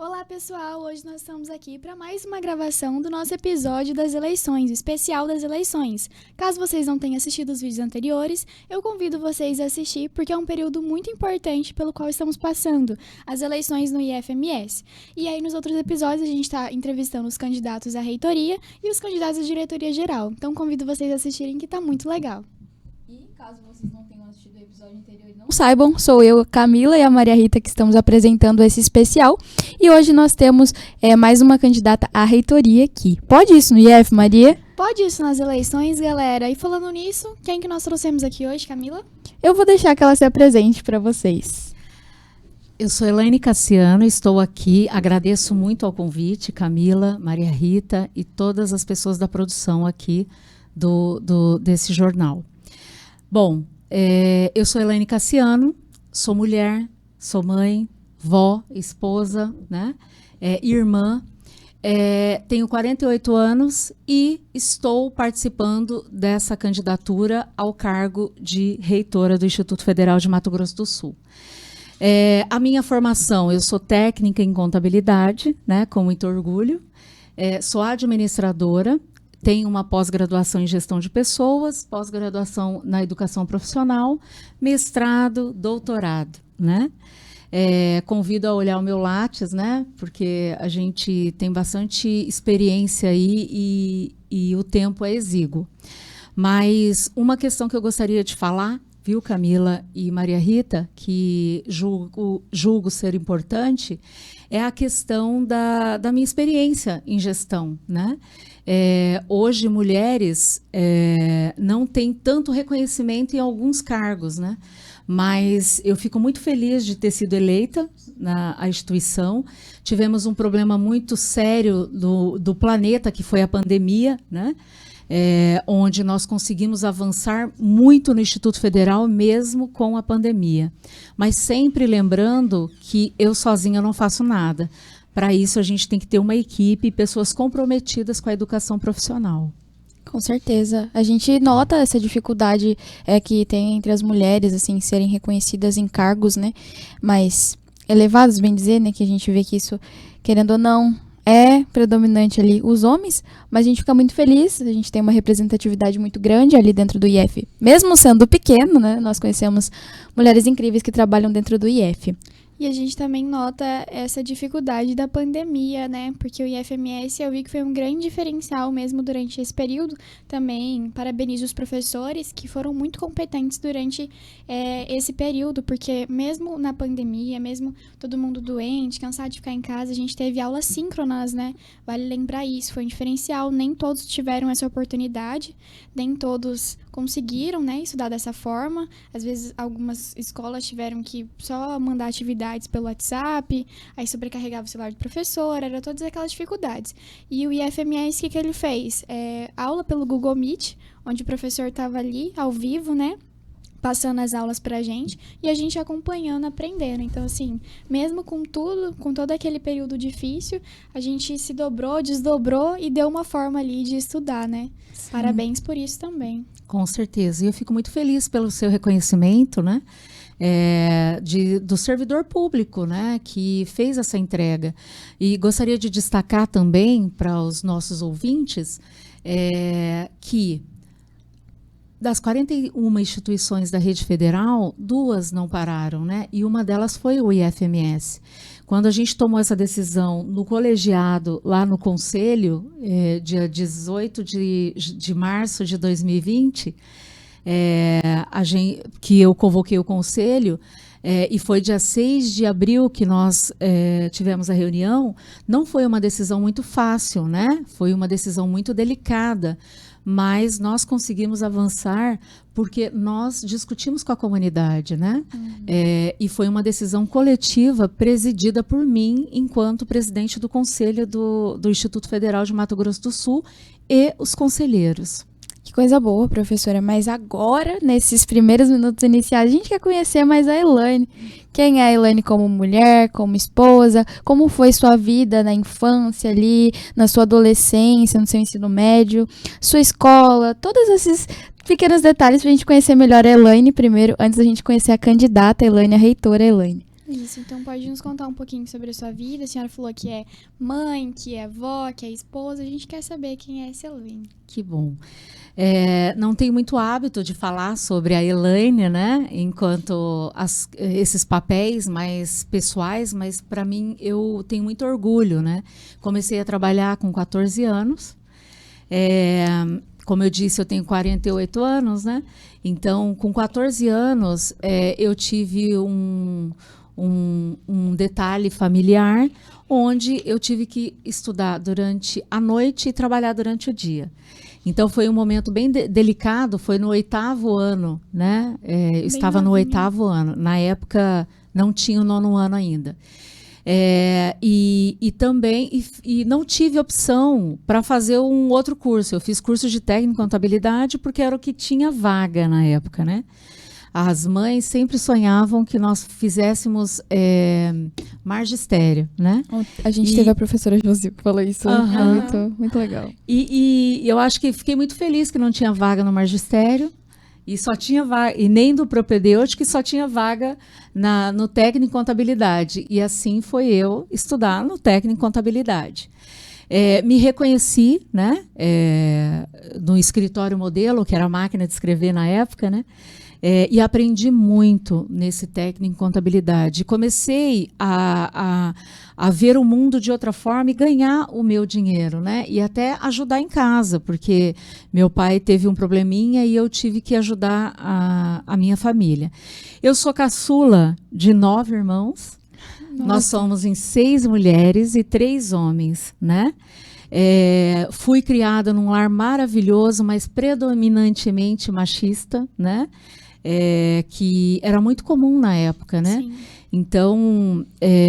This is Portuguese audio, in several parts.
Olá pessoal, hoje nós estamos aqui para mais uma gravação do nosso episódio das eleições, o especial das eleições. Caso vocês não tenham assistido os vídeos anteriores, eu convido vocês a assistir porque é um período muito importante pelo qual estamos passando, as eleições no IFMS. E aí nos outros episódios a gente está entrevistando os candidatos à reitoria e os candidatos à diretoria geral, então convido vocês a assistirem que está muito legal. E caso vocês não tenham assistido o episódio anterior e não saibam, sou eu, Camila e a Maria Rita que estamos apresentando esse especial. E hoje nós temos mais uma candidata à reitoria aqui. Pode isso no IF, Maria? Pode isso nas eleições, galera. E falando nisso, quem que nós trouxemos aqui hoje, Camila? Eu vou deixar que ela se apresente para vocês. Eu sou Elaine Cassiano, estou aqui, agradeço muito ao convite, Camila, Maria Rita e todas as pessoas da produção aqui desse jornal. Bom, eu sou Elaine Cassiano, sou mulher, sou mãe, vó, esposa, né? Irmã, tenho 48 anos e estou participando dessa candidatura ao cargo de reitora do Instituto Federal de Mato Grosso do Sul. A minha formação, eu sou técnica em contabilidade, né, com muito orgulho, sou administradora, tenho uma pós-graduação em gestão de pessoas, pós-graduação na educação profissional, mestrado, doutorado, né? Convido a olhar o meu Lattes, né? Porque a gente tem bastante experiência aí e o tempo é exíguo. Mas uma questão que eu gostaria de falar, viu, Camila e Maria Rita, que julgo ser importante, é a questão da minha experiência em gestão, né? Hoje, mulheres não têm tanto reconhecimento em alguns cargos, né? Mas eu fico muito feliz de ter sido eleita na instituição. Tivemos um problema muito sério do planeta, que foi a pandemia, né? Onde nós conseguimos avançar muito no Instituto Federal, mesmo com a pandemia. Mas sempre lembrando que eu sozinha não faço nada. Para isso, a gente tem que ter uma equipe e pessoas comprometidas com a educação profissional. Com certeza. A gente nota essa dificuldade que tem entre as mulheres, assim, serem reconhecidas em cargos, né, mais elevados, bem dizer, né, que a gente vê que isso, querendo ou não, é predominante ali os homens, mas a gente fica muito feliz, a gente tem uma representatividade muito grande ali dentro do IF. Mesmo sendo pequeno, né, nós conhecemos mulheres incríveis que trabalham dentro do IF. E a gente também nota essa dificuldade da pandemia, né? Porque o IFMS eu vi que foi um grande diferencial mesmo durante esse período. Também parabenizo os professores que foram muito competentes durante esse período, porque mesmo na pandemia, mesmo todo mundo doente, cansado de ficar em casa, a gente teve aulas síncronas, né? Vale lembrar isso, foi um diferencial. Nem todos tiveram essa oportunidade, nem todos conseguiram, né, estudar dessa forma. Às vezes, algumas escolas tiveram que só mandar atividades pelo WhatsApp, aí sobrecarregava o celular do professor, era todas aquelas dificuldades. E o IFMS, o que ele fez? Aula pelo Google Meet, onde o professor estava ali, ao vivo, né, passando as aulas pra gente, e a gente acompanhando, aprendendo. Então, assim, mesmo com tudo, com todo aquele período difícil, a gente se dobrou, desdobrou e deu uma forma ali de estudar, né? Sim. Parabéns por isso também. Com certeza. E eu fico muito feliz pelo seu reconhecimento, né? Do servidor público, né, que fez essa entrega. E gostaria de destacar também para os nossos ouvintes que das 41 instituições da rede federal, 2 não pararam, né? E uma delas foi o IFMS. Quando a gente tomou essa decisão no colegiado, lá no Conselho, dia 18 de março de 2020, que eu convoquei o Conselho, e foi dia 6 de abril que nós tivemos a reunião, não foi uma decisão muito fácil, né? Foi uma decisão muito delicada, mas nós conseguimos avançar porque nós discutimos com a comunidade, né? E foi uma decisão coletiva presidida por mim, enquanto presidente do Conselho do Instituto Federal de Mato Grosso do Sul e os conselheiros. Que coisa boa, professora. Mas agora, nesses primeiros minutos iniciais, a gente quer conhecer mais a Elaine. Quem é a Elaine como mulher, como esposa? Como foi sua vida na infância ali, na sua adolescência, no seu ensino médio, sua escola? Todos esses pequenos detalhes para a gente conhecer melhor a Elaine primeiro, antes da gente conhecer a candidata Elaine, a reitora Elaine. Isso, então pode nos contar um pouquinho sobre a sua vida. A senhora falou que é mãe, que é avó, que é esposa. A gente quer saber quem é essa Elaine. Que bom. Não tenho muito hábito de falar sobre a Elaine, né? Enquanto esses papéis mais pessoais, mas para mim eu tenho muito orgulho, né? Comecei a trabalhar com 14 anos. Como eu disse, eu tenho 48 anos, né? Então, com 14 anos, eu tive um detalhe familiar onde eu tive que estudar durante a noite e trabalhar durante o dia. Então, foi um momento bem delicado, foi no 8º ano, né? Eu estava no 8º ano. Na época, não tinha o 9º ano ainda. E também não tive opção para fazer um outro curso. Eu fiz curso de técnico em contabilidade porque era o que tinha vaga na época, né? As mães sempre sonhavam que nós fizéssemos magistério, né? A gente teve a professora Josi que falou isso. Muito, muito legal. E eu acho que fiquei muito feliz que não tinha vaga no magistério. E só tinha vaga, e nem do propedêutico, que só tinha vaga no técnico em contabilidade. E assim foi eu estudar no técnico em contabilidade. Me reconheci, né, no escritório modelo, que era a máquina de escrever na época, né, e aprendi muito nesse técnico em contabilidade. Comecei a ver o mundo de outra forma e ganhar o meu dinheiro, né? E até ajudar em casa, porque meu pai teve um probleminha e eu tive que ajudar a minha família. Eu sou caçula de 9 irmãos. Nossa. Nós somos em 6 mulheres e 3 homens, né? Fui criada num lar maravilhoso, mas predominantemente machista, né? Que era muito comum na época, né? Sim. Então,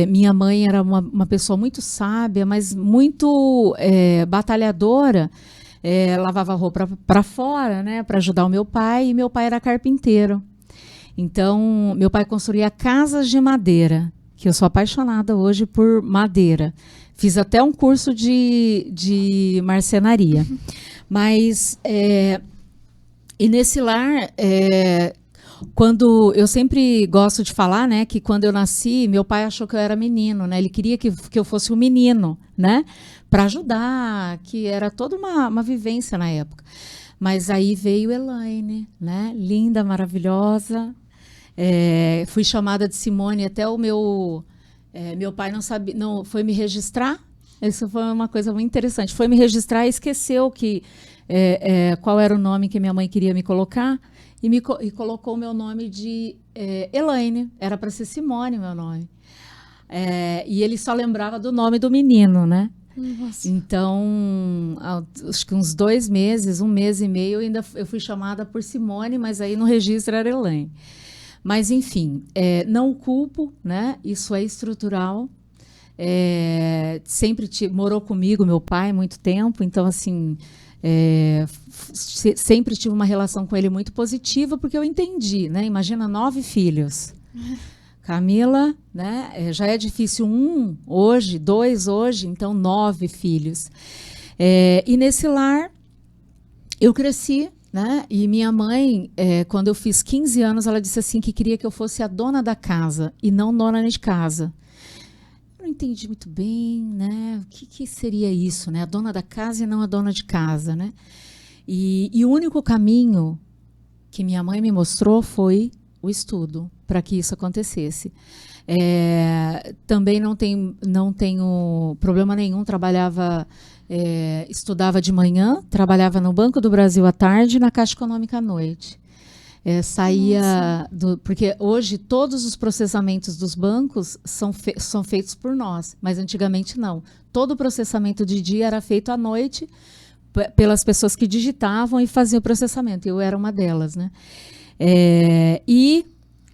minha mãe era uma pessoa muito sábia, mas muito batalhadora. Lavava roupa para fora, né? Para ajudar o meu pai, e meu pai era carpinteiro. Então, meu pai construía casas de madeira, que eu sou apaixonada hoje por madeira. Fiz até um curso de marcenaria. Mas, e nesse lar... Quando eu sempre gosto de falar, né, que quando eu nasci, meu pai achou que eu era menino, né? Ele queria que eu fosse um menino, né, para ajudar, que era toda uma vivência na época. Mas aí veio Elaine, né, linda, maravilhosa. Fui chamada de Simone, até o meu pai não sabia, não foi me registrar. Isso foi uma coisa muito interessante. Foi me registrar e esqueceu qual era o nome que minha mãe queria me colocar. E colocou o meu nome de Elaine. Era para ser Simone, meu nome. E ele só lembrava do nome do menino, né? Nossa. Então, acho que uns 2 meses, 1 mês e meio, eu fui chamada por Simone, mas aí no registro era Elaine. Mas, enfim, não o culpo, né? Isso é estrutural. Sempre morou comigo, meu pai, muito tempo. Então, assim... sempre tive uma relação com ele muito positiva, porque eu entendi, né? Imagina 9 filhos. Camila, né? Já é difícil 1 hoje, 2 hoje, então 9 filhos. E nesse lar eu cresci, né? E minha mãe, quando eu fiz 15 anos, ela disse assim que queria que eu fosse a dona da casa e não dona de casa. Não entendi muito bem, né? O que seria isso, né? A dona da casa e não a dona de casa, né? E o único caminho que minha mãe me mostrou foi o estudo para que isso acontecesse. Também não tenho problema nenhum. Estudava de manhã, trabalhava no Banco do Brasil à tarde e na Caixa Econômica à noite. Saía porque hoje todos os processamentos dos bancos são feitos por nós, mas antigamente não. Todo o processamento de dia era feito à noite pelas pessoas que digitavam e faziam o processamento. Eu era uma delas, né? E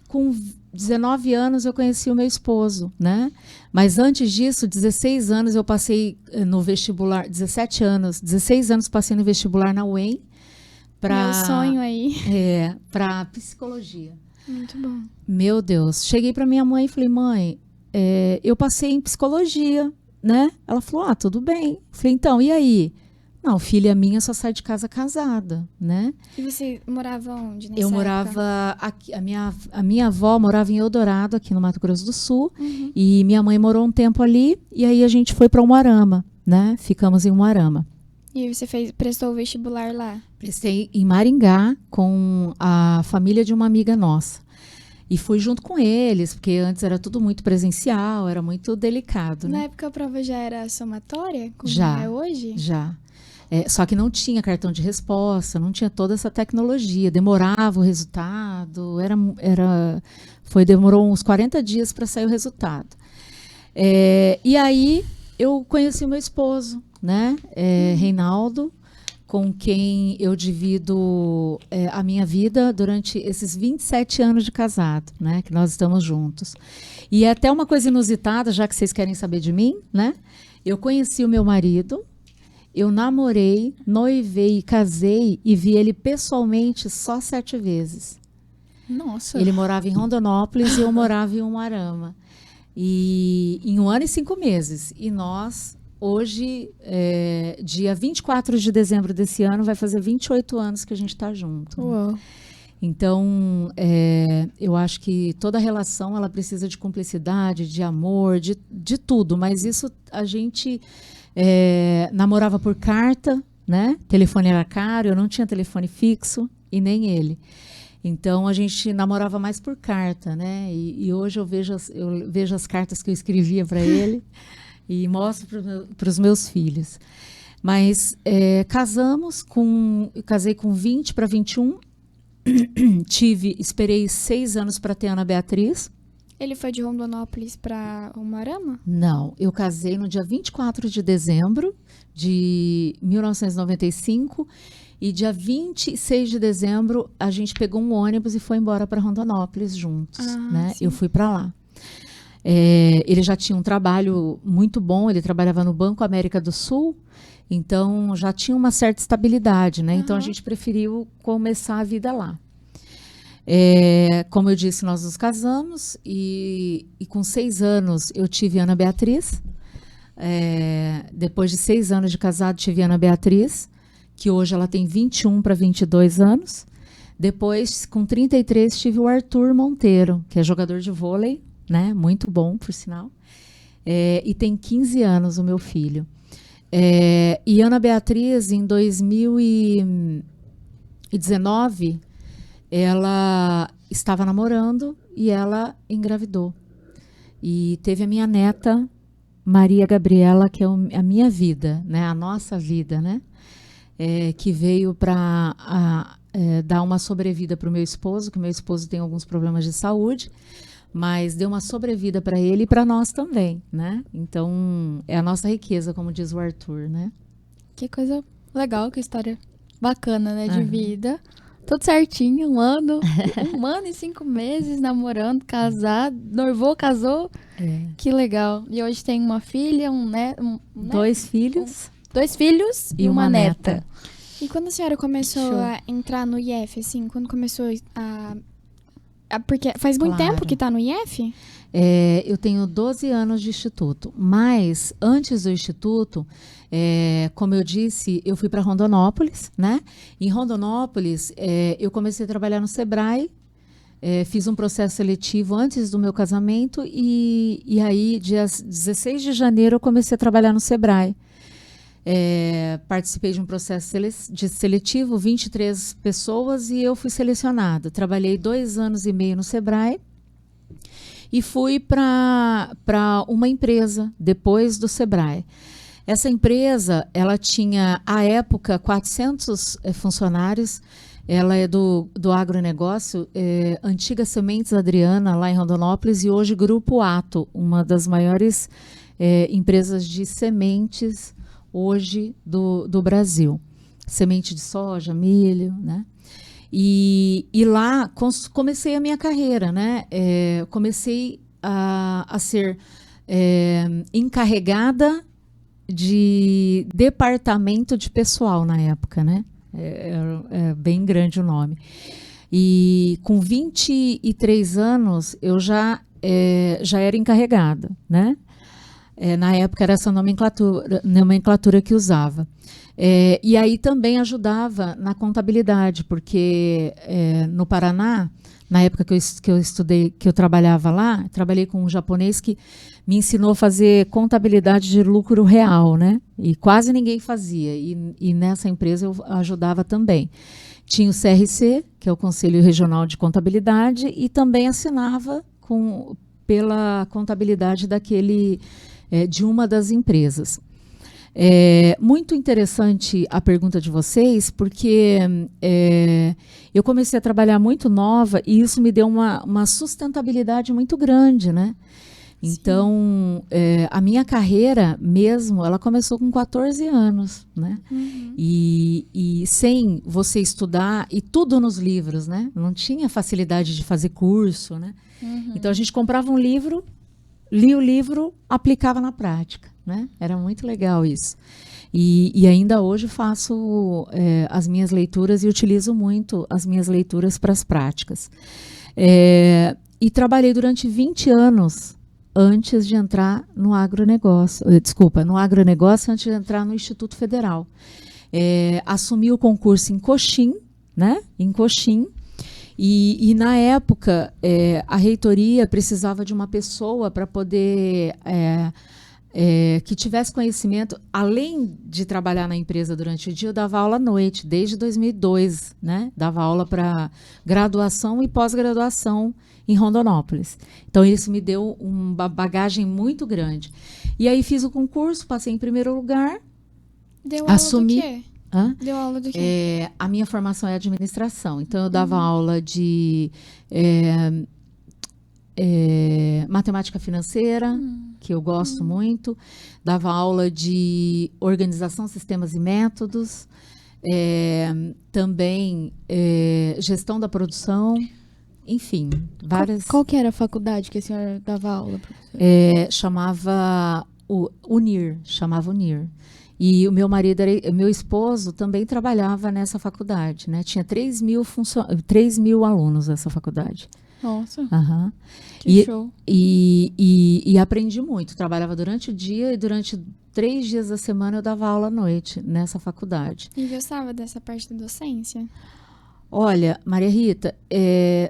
com 19 anos eu conheci o meu esposo, né? Mas antes disso, 16 anos eu passei no vestibular, 16 anos passei no vestibular na UEM. Meu sonho aí. Para psicologia. Muito bom. Meu Deus. Cheguei para minha mãe e falei, mãe, eu passei em psicologia, né? Ela falou, tudo bem. Falei, então, e aí? Não, filha minha só sai de casa casada, né? E você morava onde nessa Eu época? morava aqui, a minha avó morava em Eldorado, aqui no Mato Grosso do Sul, Uhum. e minha mãe morou um tempo ali, e aí a gente foi para Umuarama, né? Ficamos em Umuarama. E aí você prestou o vestibular lá? Prestei em Maringá com a família de uma amiga nossa. E fui junto com eles, porque antes era tudo muito presencial, era muito delicado, Na né? época a prova já era somatória, como Já. é hoje? Já. Só que não tinha cartão de resposta, não tinha toda essa tecnologia, demorava o resultado, demorou uns 40 dias para sair o resultado. E aí eu conheci o meu esposo, né, Reinaldo, com quem eu divido a minha vida durante esses 27 anos de casado, né, que nós estamos juntos. E é até uma coisa inusitada, já que vocês querem saber de mim, né, eu conheci o meu marido, eu namorei, noivei e casei e vi ele pessoalmente só 7 vezes. Nossa. Ele morava em Rondonópolis e eu morava em Umuarama. E em 1 ano e 5 meses. E nós, hoje, dia 24 de dezembro desse ano, vai fazer 28 anos que a gente está junto. Uau. Então, eu acho que toda relação ela precisa de cumplicidade, de amor, de tudo. Mas isso a gente namorava por carta, né? Telefone era caro, eu não tinha telefone fixo e nem ele. Então a gente namorava mais por carta, né? E hoje eu vejo as cartas que eu escrevia para ele e mostro para os meus filhos. Mas casei com 20 para 21. Esperei 6 anos para ter Ana Beatriz. Ele foi de Rondonópolis para Umuarama? Não, eu casei no dia 24 de dezembro de 1995 e dia 26 de dezembro a gente pegou um ônibus e foi embora para Rondonópolis juntos, né? Sim. Eu fui para lá. Ele já tinha um trabalho muito bom, ele trabalhava no Banco América do Sul, então já tinha uma certa estabilidade, né? Então a gente preferiu começar a vida lá. Como eu disse, nós nos casamos e com 6 anos eu tive Ana Beatriz. Depois de 6 anos de casado, tive Ana Beatriz, que hoje ela tem 21 para 22 anos. Depois, com 33, tive o Arthur Monteiro, que é jogador de vôlei, né? Muito bom, por sinal. E tem 15 anos o meu filho. E Ana Beatriz, em 2019, ela estava namorando e ela engravidou. E teve a minha neta, Maria Gabriela, que é a minha vida, né? A nossa vida, né? Que veio para dar uma sobrevida para o meu esposo, que o meu esposo tem alguns problemas de saúde, mas deu uma sobrevida para ele e para nós também, né? Então, é a nossa riqueza, como diz o Arthur, né? Que coisa legal, que história bacana, né? De vida. Tudo certinho, 1 ano, 1 ano e 5 meses namorando, casado, noivou, casou. Que legal. E hoje tem uma filha, um neto. 2 filhos. 2 filhos e uma neta. E quando a senhora começou Show. a entrar no IF, assim, quando começou porque faz muito Claro. tempo que tá no IF? Eu tenho 12 anos de instituto, mas antes do instituto, como eu disse, eu fui para Rondonópolis, né? Em Rondonópolis, eu comecei a trabalhar no Sebrae, fiz um processo seletivo antes do meu casamento e aí, dia 16 de janeiro, eu comecei a trabalhar no Sebrae. Participei de um processo seletivo, 23 pessoas, e eu fui selecionada. Trabalhei 2 anos e meio no Sebrae e fui para uma empresa depois do Sebrae. Essa empresa, ela tinha, à época, 400 funcionários. Ela é do agronegócio, antiga Sementes Adriana, lá em Rondonópolis, e hoje Grupo Ato, uma das maiores empresas de sementes hoje do Brasil. Semente de soja, milho, né? E lá comecei a minha carreira, né? Comecei a ser encarregada de departamento de pessoal na época, né? É bem grande o nome. E com 23 anos eu já era encarregada, né? Na época era essa nomenclatura que usava. E aí também ajudava na contabilidade, porque no Paraná, na época que eu estudei, que eu trabalhava lá, trabalhei com um japonês que me ensinou a fazer contabilidade de lucro real, né? E quase ninguém fazia. E nessa empresa eu ajudava também. Tinha o CRC, que é o Conselho Regional de Contabilidade, e também assinava pela contabilidade de uma das empresas. Muito interessante a pergunta de vocês, porque eu comecei a trabalhar muito nova e isso me deu uma sustentabilidade muito grande, né? Então, a minha carreira mesmo, ela começou com 14 anos, né? Uhum. E sem você estudar, e tudo nos livros, né? Não tinha facilidade de fazer curso, né? Uhum. Então, a gente comprava um livro, lia o livro, aplicava na prática, né? Era muito legal isso. E ainda hoje faço as minhas leituras e utilizo muito as minhas leituras para as práticas. E trabalhei durante 20 anos antes de entrar no agronegócio. No agronegócio antes de entrar no Instituto Federal. Assumi o concurso em Coxim, né? Em Coxim. E na época, a reitoria precisava de uma pessoa para poder... que tivesse conhecimento, além de trabalhar na empresa durante o dia, eu dava aula à noite, desde 2002, né? Dava aula para graduação e pós-graduação em Rondonópolis. Então, isso me deu uma bagagem muito grande. E aí fiz o concurso, passei em primeiro lugar. Deu aula assumi... do quê? Deu aula do quê? A minha formação é administração, então eu dava aula de... matemática financeira, que eu gosto muito, dava aula de organização, sistemas e métodos, também gestão da produção, enfim, várias... Qual que era a faculdade que a senhora dava aula, professora? Chamava Unir. E o meu esposo também trabalhava nessa faculdade, né? Tinha 3 mil alunos nessa faculdade. Nossa, Uhum. que show. E aprendi muito. Trabalhava durante o dia e durante 3 dias da semana eu dava aula à noite nessa faculdade. E gostava dessa parte da docência? Olha, Maria Rita,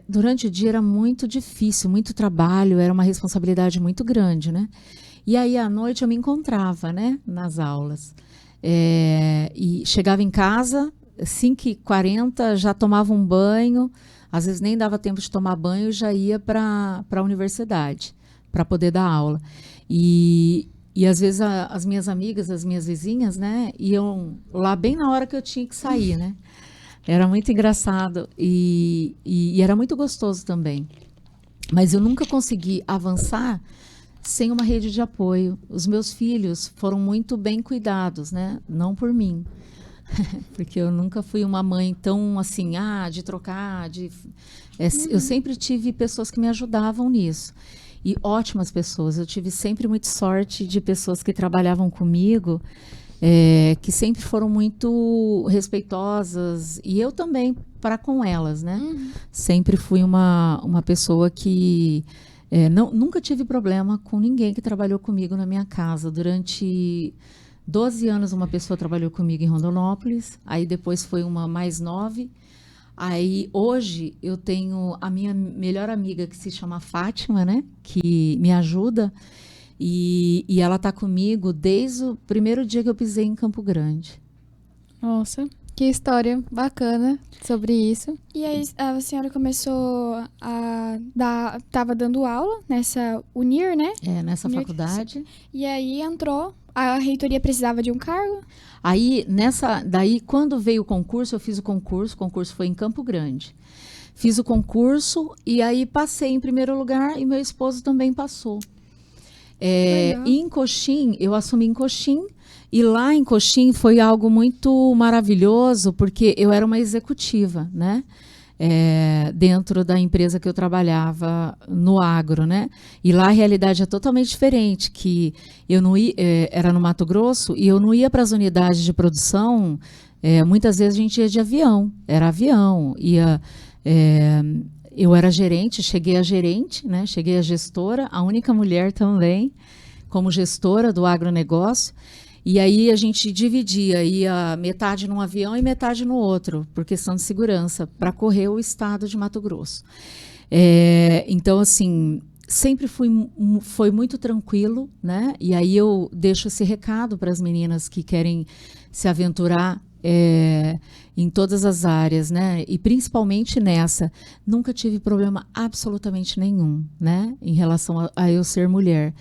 durante o dia era muito difícil, muito trabalho, era uma responsabilidade muito grande, né? E aí à noite eu me encontrava, né, nas aulas. E chegava em casa, 5h40, já tomava um banho. Às vezes nem dava tempo de tomar banho e já ia para a universidade para poder dar aula. E às vezes as minhas amigas, as minhas vizinhas, né, iam lá bem na hora que eu tinha que sair, né? Era muito engraçado e era muito gostoso também. Mas eu nunca consegui avançar sem uma rede de apoio. Os meus filhos foram muito bem cuidados, né? Não por mim. Porque eu nunca fui uma mãe tão assim, de trocar, eu sempre tive pessoas que me ajudavam nisso. E ótimas pessoas. Eu tive sempre muita sorte de pessoas que trabalhavam comigo, que sempre foram muito respeitosas. E eu também, para com elas, né? Sempre fui uma pessoa que... nunca tive problema com ninguém que trabalhou comigo na minha casa. Durante 12 anos, uma pessoa trabalhou comigo em Rondonópolis, aí depois foi uma mais 9. Aí, hoje, eu tenho a minha melhor amiga, que se chama Fátima, né? Que me ajuda, e ela está comigo desde o primeiro dia que eu pisei em Campo Grande. Nossa, que história bacana sobre isso. E aí a senhora começou tava dando aula nessa Unir, né? Nessa Unir, faculdade. E aí entrou, a reitoria precisava de um cargo? Aí, daí, quando veio o concurso, eu fiz o concurso foi em Campo Grande. Fiz o concurso e aí passei em primeiro lugar e meu esposo também passou. Em Coxim, eu assumi em Coxim, e lá em Coxim foi algo muito maravilhoso, porque eu era uma executiva, né? Dentro da empresa que eu trabalhava no agro, né? E lá a realidade é totalmente diferente, que eu não ia, era no Mato Grosso, e eu não ia para as unidades de produção, muitas vezes a gente ia de avião, eu era gerente, cheguei a gerente, né? Cheguei a gestora, a única mulher também, como gestora do agronegócio. E aí a gente dividia, ia metade num avião e metade no outro, por questão de segurança, para correr o estado de Mato Grosso. Então, assim, sempre foi muito tranquilo, né? E aí eu deixo esse recado para as meninas que querem se aventurar em todas as áreas, né? E principalmente nessa, nunca tive problema absolutamente nenhum, né? Em relação a eu ser mulher.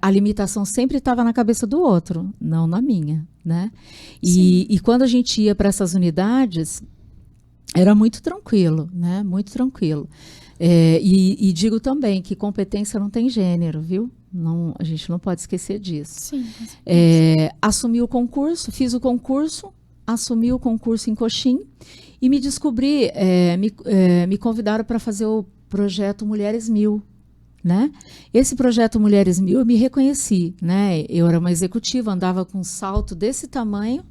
A limitação sempre estava na cabeça do outro, não na minha, né? E quando a gente ia para essas unidades, era muito tranquilo, né? Muito tranquilo. E digo também que competência não tem gênero, viu? Não, a gente não pode esquecer disso. Sim. Assumi o concurso, fiz o concurso, assumi o concurso em Coxim e me descobri, me convidaram para fazer o projeto Mulheres 1000, né? Esse projeto Mulheres 1000 eu me reconheci, né? Eu era uma executiva, andava com um salto desse tamanho,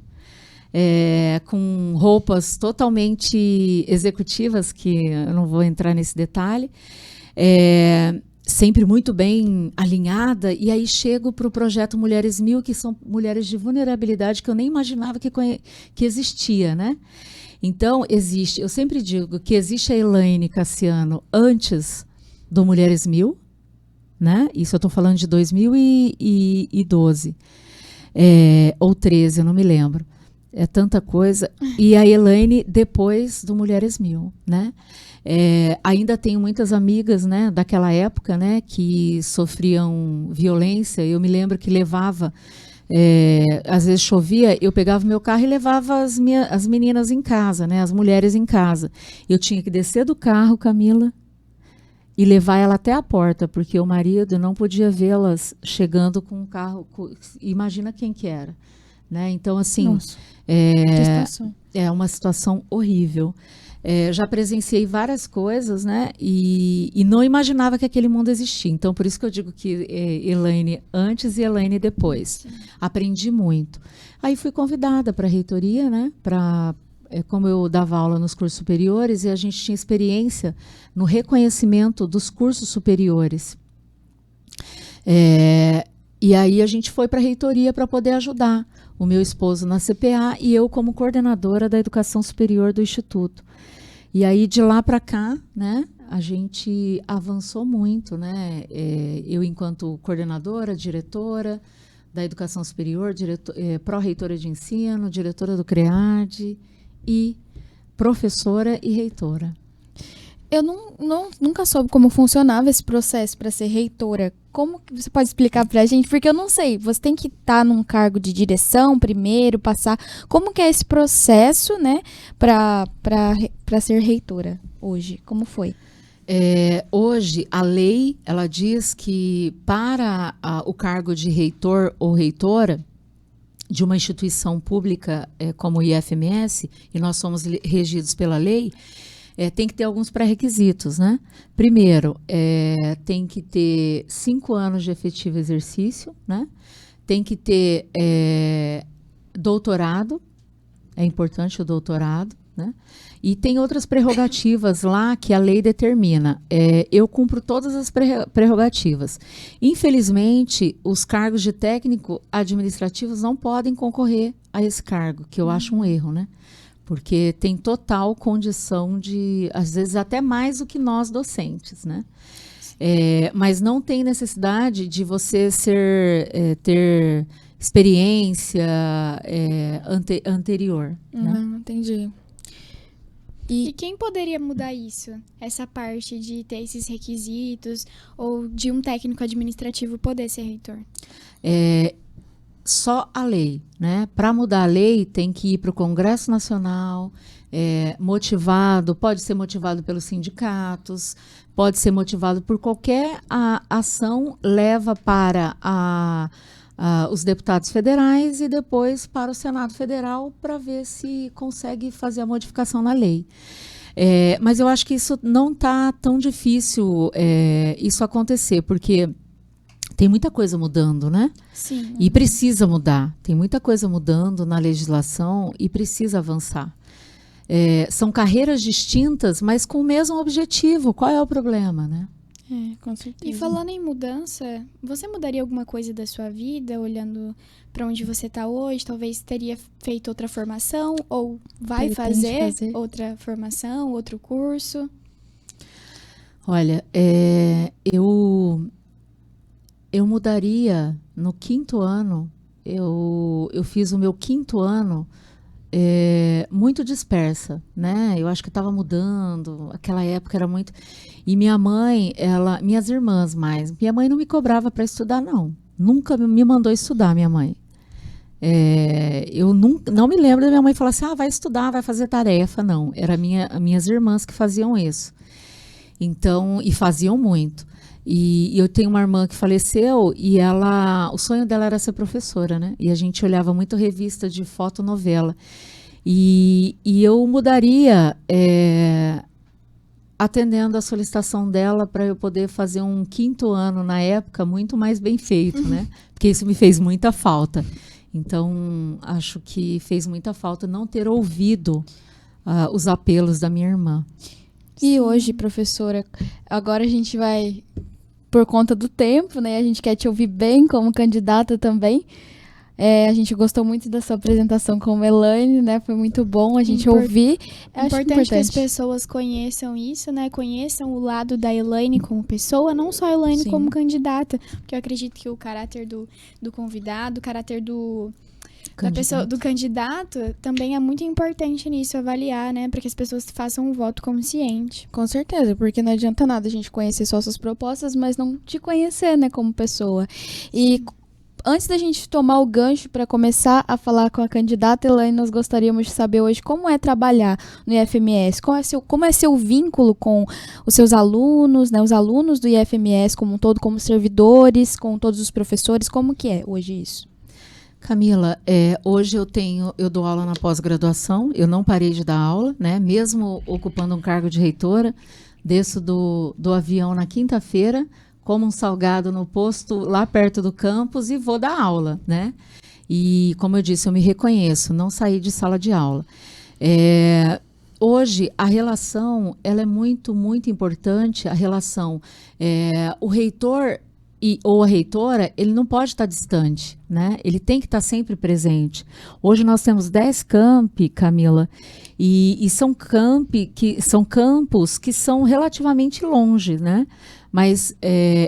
com roupas totalmente executivas, que eu não vou entrar nesse detalhe, sempre muito bem alinhada, e aí chego para o projeto Mulheres 1000, que são mulheres de vulnerabilidade que eu nem imaginava que existia, né? Então, eu sempre digo que existe a Elaine Cassiano antes do Mulheres 1000, né? Isso eu estou falando de 2012, ou 13, eu não me lembro. É tanta coisa. E a Elaine depois do Mulheres 1000, né? Ainda tenho muitas amigas, né, daquela época, né, que sofriam violência. Eu me lembro que levava, às vezes chovia, eu pegava meu carro e levava as meninas em casa, né, as mulheres em casa. Eu tinha que descer do carro, Camila, e levar ela até a porta, porque o marido não podia vê-las chegando com o carro. Imagina quem que era, né? Então, assim, Nossa, que situação. É uma situação horrível. Já presenciei várias coisas, né? E não imaginava que aquele mundo existia. Então, por isso que eu digo que Elaine antes e Elaine depois. Sim. Aprendi muito. Aí fui convidada para a reitoria, né? Como eu dava aula nos cursos superiores, e a gente tinha experiência no reconhecimento dos cursos superiores. E aí a gente foi para a reitoria para poder ajudar o meu esposo na CPA e eu como coordenadora da educação superior do Instituto. E aí de lá para cá, né, a gente avançou muito, né? Eu enquanto coordenadora, diretora da educação superior, pró-reitora de ensino, diretora do CREAD e professora e reitora. Eu nunca soube como funcionava esse processo para ser reitora. Como que você pode explicar para a gente? Porque eu não sei. Você tem que estar num cargo de direção primeiro, passar. Como que é esse processo, né, para ser reitora hoje? Como foi? Hoje, a lei, ela diz que para o cargo de reitor ou reitora de uma instituição pública como o IFMS, e nós somos regidos pela lei, tem que ter alguns pré-requisitos, né? Primeiro, tem que ter 5 anos de efetivo exercício, né? Tem que ter doutorado, é importante o doutorado, né? E tem outras prerrogativas lá que a lei determina. Eu cumpro todas as prerrogativas. Infelizmente, os cargos de técnico administrativos não podem concorrer a esse cargo, que eu acho um erro, né? Porque tem total condição de, às vezes, até mais do que nós docentes, né? Mas não tem necessidade de você ter experiência anterior. Né? Entendi. E quem poderia mudar isso? Essa parte de ter esses requisitos ou de um técnico administrativo poder ser reitor? Só a lei, né? Para mudar a lei, tem que ir para o Congresso Nacional, motivado, pode ser motivado pelos sindicatos, pode ser motivado por qualquer ação, leva para os deputados federais e depois para o Senado Federal para ver se consegue fazer a modificação na lei. Mas eu acho que isso não está tão difícil isso acontecer, porque tem muita coisa mudando, né? Sim. E precisa mudar. Tem muita coisa mudando na legislação e precisa avançar. São carreiras distintas, mas com o mesmo objetivo. Qual é o problema, né? Com certeza. E falando em mudança, você mudaria alguma coisa da sua vida, olhando para onde você está hoje? Talvez teria feito outra formação ou vai fazer outra formação, outro curso? Olha, eu mudaria no 5º ano. Eu fiz o meu 5º ano muito dispersa, né? Eu acho que estava mudando. Aquela época era muito. E minha mãe, minhas irmãs mais. Minha mãe não me cobrava para estudar, não. Nunca me mandou estudar, minha mãe. Eu não me lembro da minha mãe falar assim, vai estudar, vai fazer tarefa. Não, era minhas irmãs que faziam isso. Então, e faziam muito. E eu tenho uma irmã que faleceu e o sonho dela era ser professora, né? E a gente olhava muito revista de fotonovela. E eu mudaria atendendo a solicitação dela para eu poder fazer um 5º ano na época muito mais bem feito, né? Porque isso me fez muita falta. Então, acho que fez muita falta não ter ouvido os apelos da minha irmã. E hoje, professora, agora a gente vai, por conta do tempo, né? A gente quer te ouvir bem como candidata também. A gente gostou muito da sua apresentação como Elaine, né? Foi muito bom a gente ouvir. É importante que as pessoas conheçam isso, né? Conheçam o lado da Elaine como pessoa, não só a Elaine como candidata. Porque eu acredito que o caráter do convidado, o caráter do candidato também é muito importante nisso, avaliar, né? Para que as pessoas façam um voto consciente. Com certeza, porque não adianta nada a gente conhecer só suas propostas, mas não te conhecer, né, como pessoa. E antes da gente tomar o gancho para começar a falar com a candidata Elaine, nós gostaríamos de saber hoje como é trabalhar no IFMS, como é seu vínculo com os seus alunos, né, os alunos do IFMS como um todo, como servidores, com todos os professores, como que é hoje isso? Camila, hoje eu dou aula na pós-graduação, eu não parei de dar aula, né, mesmo ocupando um cargo de reitora, desço do avião na quinta-feira, como um salgado no posto lá perto do campus e vou dar aula, né? E, como eu disse, eu me reconheço, não saí de sala de aula. Hoje, a relação, ela é muito, muito importante, a relação, o reitor ou a reitora, ele não pode estar distante, né? Ele tem que estar sempre presente. Hoje nós temos 10 campi, Camila, e são campos que são relativamente longe, né? Mas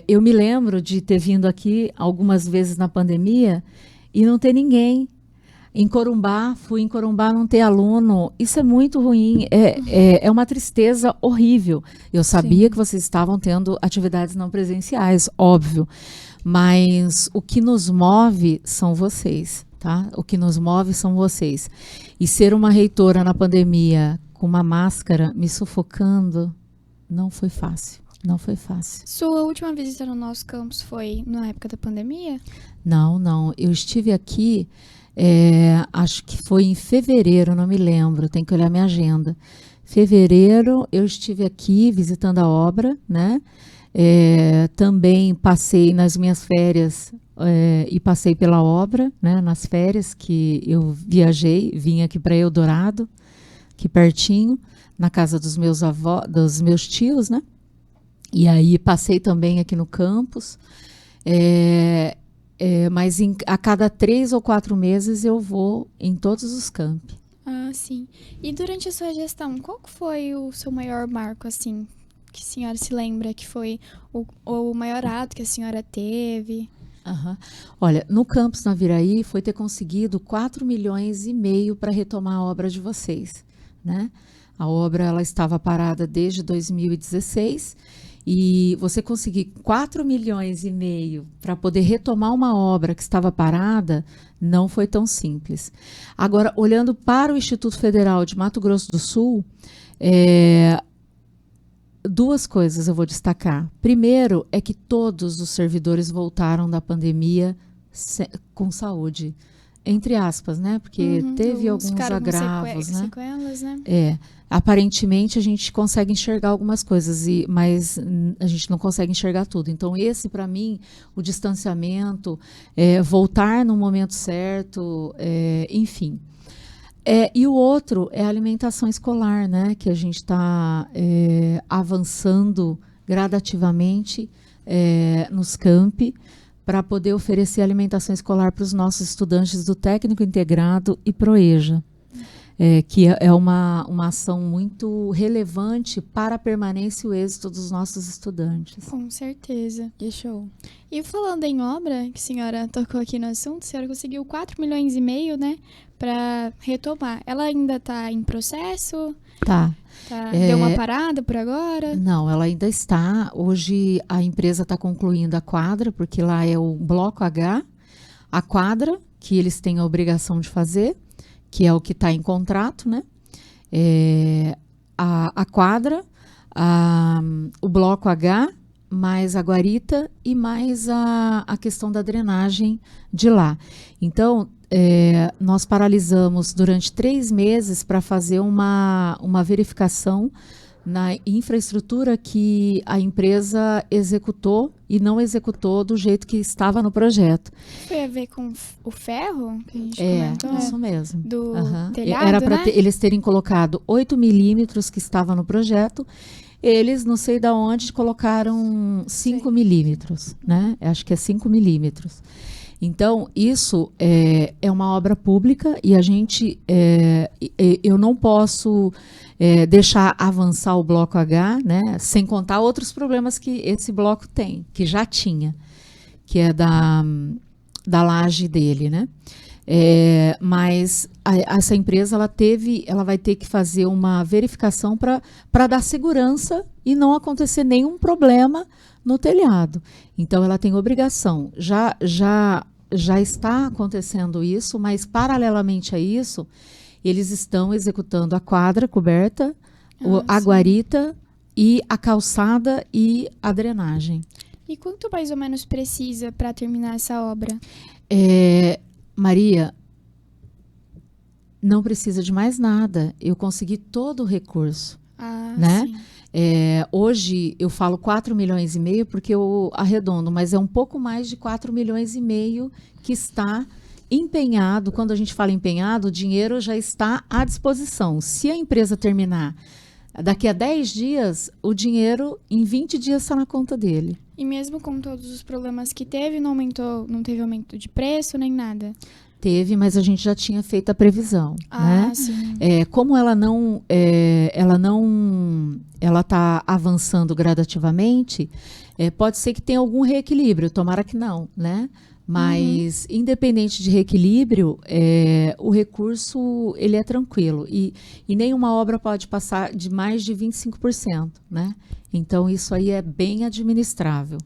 eu me lembro de ter vindo aqui algumas vezes na pandemia e não ter ninguém. Fui em Corumbá não ter aluno. Isso é muito ruim. É uma tristeza horrível. Eu sabia que vocês estavam tendo atividades não presenciais, óbvio. Mas o que nos move são vocês, tá? O que nos move são vocês. E ser uma reitora na pandemia com uma máscara me sufocando não foi fácil. Não foi fácil. Sua última visita no nosso campus foi na época da pandemia? Não. Eu estive aqui, acho que foi em fevereiro, não me lembro, tenho que olhar minha agenda. Fevereiro, eu estive aqui visitando a obra, né? Também passei nas minhas férias e passei pela obra, né? Nas férias que eu viajei, vim aqui para Eldorado, aqui pertinho, na casa dos meus tios, né? E aí passei também aqui no campus, mas a cada 3 ou 4 meses eu vou em todos os campi. Ah, sim. E durante a sua gestão, qual foi o seu maior marco, assim, que a senhora se lembra, que foi o maior ato que a senhora teve? Olha, no campus Naviraí foi ter conseguido 4,5 milhões para retomar a obra de vocês, né? A obra ela estava parada desde 2016 e você conseguir 4,5 milhões para poder retomar uma obra que estava parada não foi tão simples. Agora, olhando para o Instituto Federal de Mato Grosso do Sul, 2 coisas eu vou destacar. Primeiro é que todos os servidores voltaram da pandemia com saúde. Entre aspas, né? Porque teve alguns agravos, né? Sequelas, né? Aparentemente a gente consegue enxergar algumas coisas, mas a gente não consegue enxergar tudo. Então esse, para mim, o distanciamento, voltar no momento certo, enfim. E o outro é a alimentação escolar, né? Que a gente está avançando gradativamente nos campi, para poder oferecer alimentação escolar para os nossos estudantes do técnico integrado e ProEja, que é uma ação muito relevante para a permanência e o êxito dos nossos estudantes. Com certeza. Que show. E falando em obra, que a senhora tocou aqui no assunto, a senhora conseguiu 4,5 milhões, né, para retomar. Ela ainda está em processo? Tá. Deu uma parada por agora? Não, ela ainda está. Hoje a empresa está concluindo a quadra, porque lá é o bloco H, a quadra, que eles têm a obrigação de fazer, que é o que está em contrato, né? A quadra, o bloco H, mais a guarita e mais a questão da drenagem de lá. Então, nós paralisamos durante 3 meses para fazer uma verificação na infraestrutura que a empresa executou e não executou do jeito que estava no projeto. Foi a ver com o ferro que a gente comentou? Isso mesmo. Do telhado, era para né? eles terem colocado 8 milímetros que estava no projeto. Eles, não sei de onde, colocaram 5 milímetros, né? Acho que é 5 milímetros. Então, isso é uma obra pública e a gente, eu não posso deixar avançar o bloco H, né? Sem contar outros problemas que esse bloco tem, que já tinha, que é da laje dele, né? Mas essa empresa ela vai ter que fazer uma verificação para dar segurança e não acontecer nenhum problema no telhado. Então ela tem obrigação. Já está acontecendo isso, mas paralelamente a isso, eles estão executando a quadra coberta, a guarita e a calçada e a drenagem. E quanto mais ou menos precisa para terminar essa obra? Maria, não precisa de mais nada. Eu consegui todo o recurso, né? Sim. Hoje eu falo 4,5 milhões porque eu arredondo, mas é um pouco mais de 4,5 milhões que está empenhado. Quando a gente fala empenhado, o dinheiro já está à disposição. Se a empresa terminar daqui a 10 dias, o dinheiro em 20 dias está na conta dele. E mesmo com todos os problemas que teve, não teve aumento de preço nem nada? Teve, mas a gente já tinha feito a previsão, né? Sim. Como ela está avançando gradativamente, pode ser que tenha algum reequilíbrio, tomara que não, né? Mas, independente de reequilíbrio, o recurso ele é tranquilo e nenhuma obra pode passar de mais de 25%, né? Então, isso aí é bem administrável.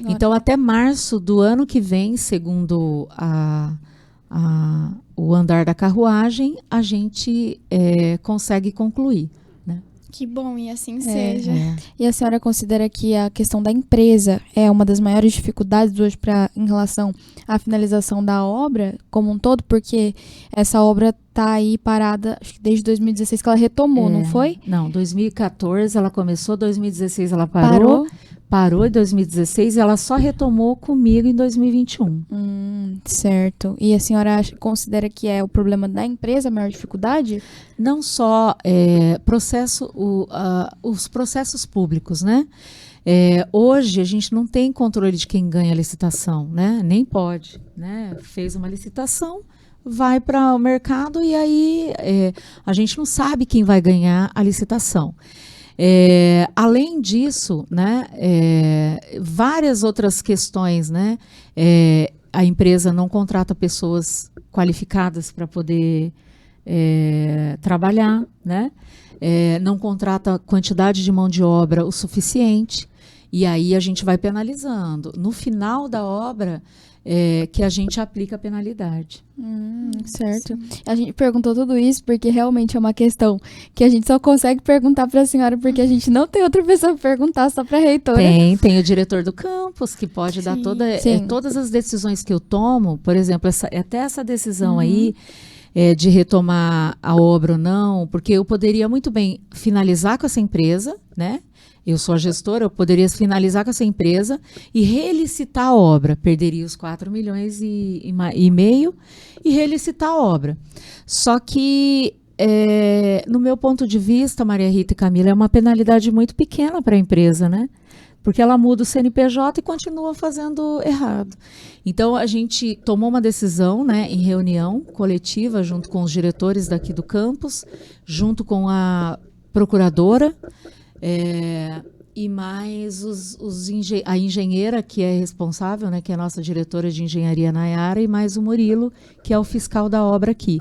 Então, até março do ano que vem, segundo o andar da carruagem, a gente consegue concluir, né? Que bom, e assim seja. E a senhora considera que a questão da empresa é uma das maiores dificuldades hoje em relação à finalização da obra como um todo? Porque essa obra está aí parada, acho que desde 2016 que ela retomou, não foi? Não, 2014 ela começou, 2016 ela parou em 2016 e ela só retomou comigo em 2021. Certo. E a senhora considera que é o problema da empresa a maior dificuldade? Não só os processos públicos, né? Hoje a gente não tem controle de quem ganha a licitação, né? Nem pode, né? Fez uma licitação, vai para o mercado e aí a gente não sabe quem vai ganhar a licitação. Além disso, né, várias outras questões, né, a empresa não contrata pessoas qualificadas para poder trabalhar, né, não contrata quantidade de mão de obra o suficiente, e aí a gente vai penalizando. No final da obra, que a gente aplica a penalidade. Certo. A gente perguntou tudo isso porque realmente é uma questão que a gente só consegue perguntar para a senhora porque a gente não tem outra pessoa para perguntar, só para a reitora. Tem o diretor do campus que pode dar todas as decisões que eu tomo, por exemplo, até essa decisão aí de retomar a obra ou não, porque eu poderia muito bem finalizar com essa empresa, né? Eu sou a gestora, eu poderia finalizar com essa empresa e relicitar a obra. Perderia os 4,5 milhões e relicitar a obra. Só que no meu ponto de vista, Maria Rita e Camila, é uma penalidade muito pequena para a empresa, né? Porque ela muda o CNPJ e continua fazendo errado. Então, a gente tomou uma decisão, né, em reunião coletiva, junto com os diretores daqui do campus, junto com a procuradora, e mais a engenheira, que é responsável, né, que é a nossa diretora de engenharia, Nayara, e mais o Murilo, que é o fiscal da obra aqui.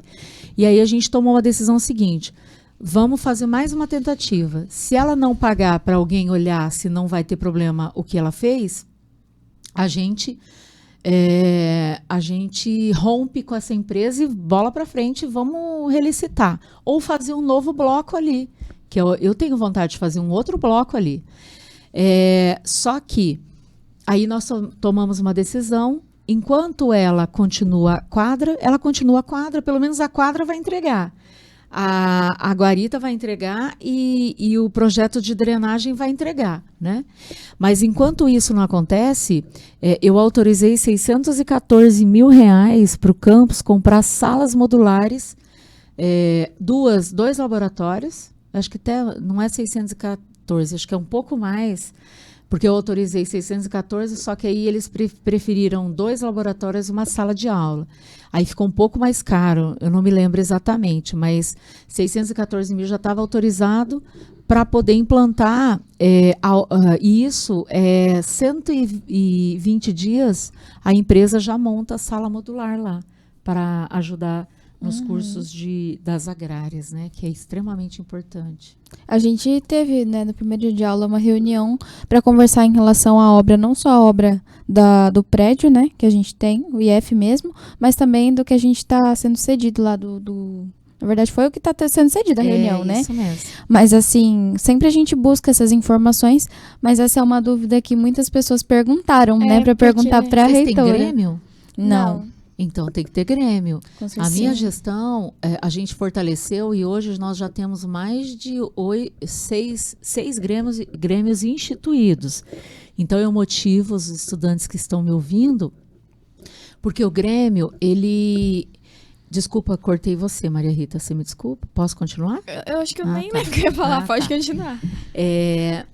E aí a gente tomou a decisão seguinte: vamos fazer mais uma tentativa. Se ela não pagar para alguém olhar se não vai ter problema o que ela fez, a gente rompe com essa empresa e bola para frente, vamos relicitar. Ou fazer um novo bloco ali, que eu tenho vontade de fazer um outro bloco ali. Só que aí nós tomamos uma decisão. Enquanto ela continua quadra, pelo menos a quadra vai entregar. A guarita vai entregar e o projeto de drenagem vai entregar, né? Mas enquanto isso não acontece, eu autorizei R$614 mil para o campus comprar salas modulares, dois laboratórios, acho que até não é 614, acho que é um pouco mais, porque eu autorizei 614, só que aí eles preferiram 2 laboratórios e uma sala de aula. Aí ficou um pouco mais caro, eu não me lembro exatamente, mas 614 mil já estava autorizado para poder implantar, e isso, 120 dias, a empresa já monta a sala modular lá, para ajudar nos cursos das agrárias, né, que é extremamente importante. A gente teve, né, no primeiro dia de aula, uma reunião para conversar em relação à obra, não só a obra do prédio, né, que a gente tem, o IF mesmo, mas também do que a gente está sendo cedido lá Na verdade, foi o que está sendo cedido a reunião, né? Isso mesmo. Mas, assim, sempre a gente busca essas informações, mas essa é uma dúvida que muitas pessoas perguntaram, né, para perguntar para a reitora. Vocês têm Grêmio? Não. Então, tem que ter Grêmio. A minha gestão, a gente fortaleceu e hoje nós já temos mais de 6 grêmios instituídos. Então, eu motivo os estudantes que estão me ouvindo, porque o Grêmio, ele... Desculpa, cortei você, Maria Rita. Você me desculpa? Posso continuar? Eu acho que eu nem lembro o que eu ia falar. Pode continuar.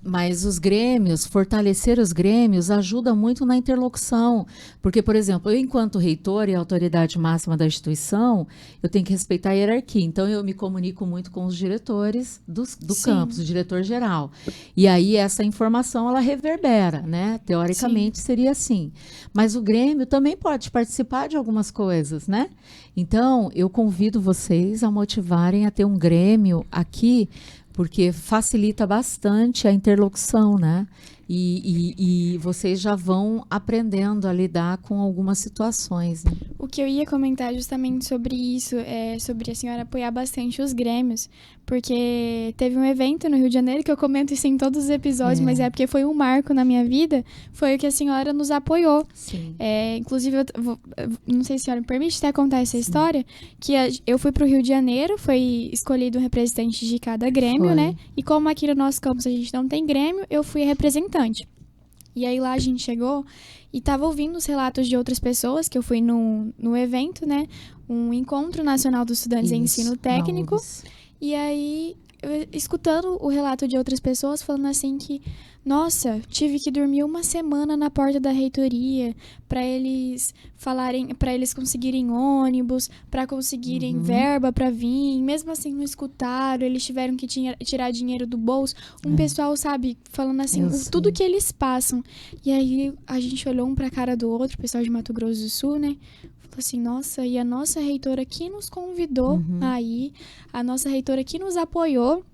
Mas os grêmios, fortalecer os grêmios, ajuda muito na interlocução. Porque, por exemplo, eu, enquanto reitor e autoridade máxima da instituição, eu tenho que respeitar a hierarquia. Então, eu me comunico muito com os diretores do campus, o diretor-geral. E aí, essa informação, ela reverbera, né? Teoricamente, seria assim. Mas o grêmio também pode participar de algumas coisas, né? Então, eu convido vocês a motivarem a ter um grêmio aqui, porque facilita bastante a interlocução, né? E vocês já vão aprendendo a lidar com algumas situações, né? O que eu ia comentar justamente sobre isso, sobre a senhora apoiar bastante os grêmios, porque teve um evento no Rio de Janeiro, que eu comento isso em todos os episódios, mas porque foi um marco na minha vida, foi o que a senhora nos apoiou. Sim. Inclusive, não sei se a senhora me permite até contar essa história, que eu fui para o Rio de Janeiro, foi escolhido um representante de cada grêmio, né? E como aqui no nosso campus a gente não tem grêmio, eu fui a representante. E aí lá a gente chegou e estava ouvindo os relatos de outras pessoas, que eu fui no evento, né? Um encontro nacional dos estudantes em ensino técnico. E aí, escutando o relato de outras pessoas, falando assim que, nossa, tive que dormir uma semana na porta da reitoria para eles conseguirem ônibus, para conseguirem verba para vir. Mesmo assim, não escutaram, eles tiveram que tirar dinheiro do bolso. Pessoal, sabe, falando assim, tudo que eles passam. E aí, a gente olhou um pra cara do outro, o pessoal de Mato Grosso do Sul, né? Falou assim, nossa, e a nossa reitora que nos convidou aí, a nossa reitora que nos apoiou,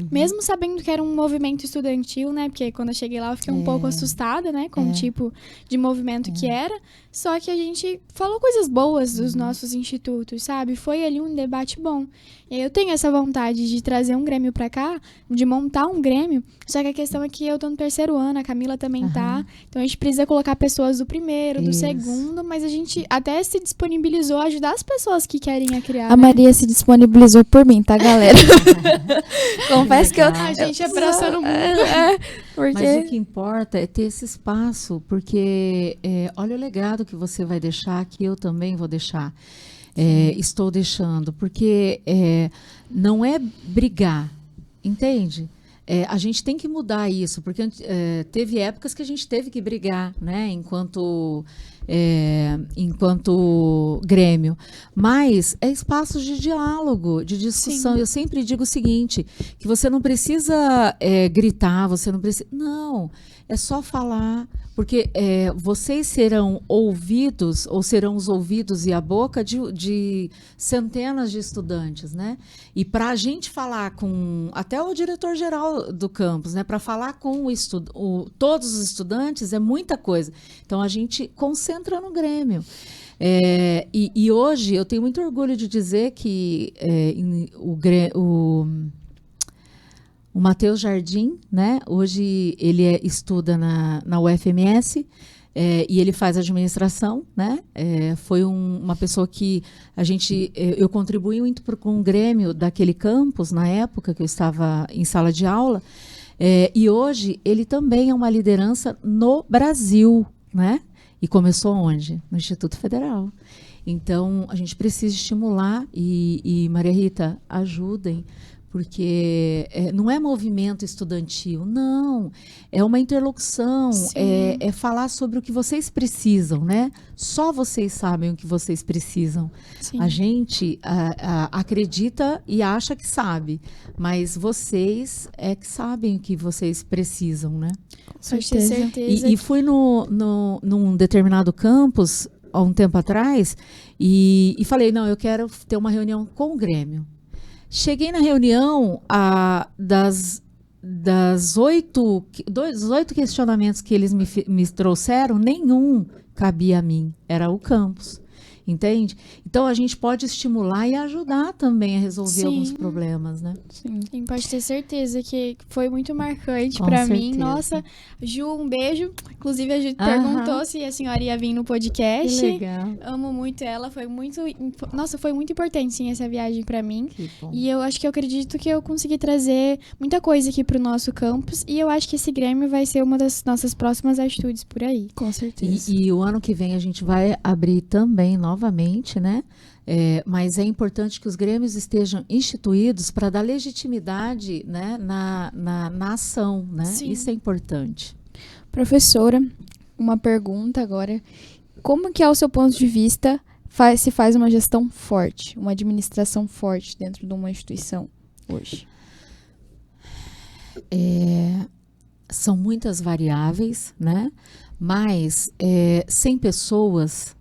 mesmo sabendo que era um movimento estudantil, né? Porque quando eu cheguei lá eu fiquei um pouco assustada, né? Com o tipo de movimento que era. Só que a gente falou coisas boas dos nossos institutos, sabe? Foi ali um debate bom. E eu tenho essa vontade de trazer um grêmio pra cá, de montar um grêmio. Só que a questão é que eu tô no 3º ano, a Camila também tá. Então a gente precisa colocar pessoas do 1º, do 2º, mas a gente até se disponibilizou a ajudar as pessoas que querem criar. A Maria se disponibilizou por mim, tá, galera? Confesso que a gente abraçando o mundo. Mas o que importa é ter esse espaço, porque olha o legado que você vai deixar, que eu também vou deixar. estou deixando, porque não é brigar, entende? A gente tem que mudar isso, porque teve épocas que a gente teve que brigar, né, enquanto Grêmio, mas é espaço de diálogo, de discussão. Sim. Eu sempre digo o seguinte, que você não precisa gritar, você não precisa... Não, é só falar, porque vocês serão ouvidos, ou serão os ouvidos e a boca de centenas de estudantes, né? E para a gente falar com até o diretor-geral do campus, né? Para falar com todos os estudantes é muita coisa. Então a gente concentra no Grêmio. E hoje eu tenho muito orgulho de dizer que o Matheus Jardim, né? Hoje ele estuda na UFMS e ele faz administração, né? Foi uma pessoa que eu contribuí muito com o Grêmio daquele campus na época que eu estava em sala de aula, e hoje ele também é uma liderança no Brasil, né? E começou onde? No Instituto Federal. Então a gente precisa estimular e Maria Rita, ajudem, porque não é movimento estudantil, não, é uma interlocução, é falar sobre o que vocês precisam, né? Só vocês sabem o que vocês precisam. Sim. A gente acredita e acha que sabe, mas vocês que sabem o que vocês precisam, né? Com certeza. E fui num determinado campus, há um tempo atrás, e falei, não, eu quero ter uma reunião com o Grêmio. Cheguei na reunião, dos 8 questionamentos que eles me trouxeram, nenhum cabia a mim, era o campus, entende? Então a gente pode estimular e ajudar também a resolver alguns problemas, né? Sim. E pode ter certeza que foi muito marcante para mim. Nossa, Ju, um beijo. Inclusive a Ju perguntou se a senhora ia vir no podcast. Que legal. Amo muito ela, foi muito importante sim essa viagem para mim. Que bom. E eu acredito que eu consegui trazer muita coisa aqui pro nosso campus e eu acho que esse Grêmio vai ser uma das nossas próximas atitudes por aí. Com certeza. E o ano que vem a gente vai abrir também novamente, né? Mas é importante que os grêmios estejam instituídos para dar legitimidade, né, na ação, né? Sim. Isso é importante. Professora, uma pergunta agora. Como que é o seu ponto de vista se faz uma gestão forte, uma administração forte dentro de uma instituição hoje? São muitas variáveis, né? Mas sem pessoas,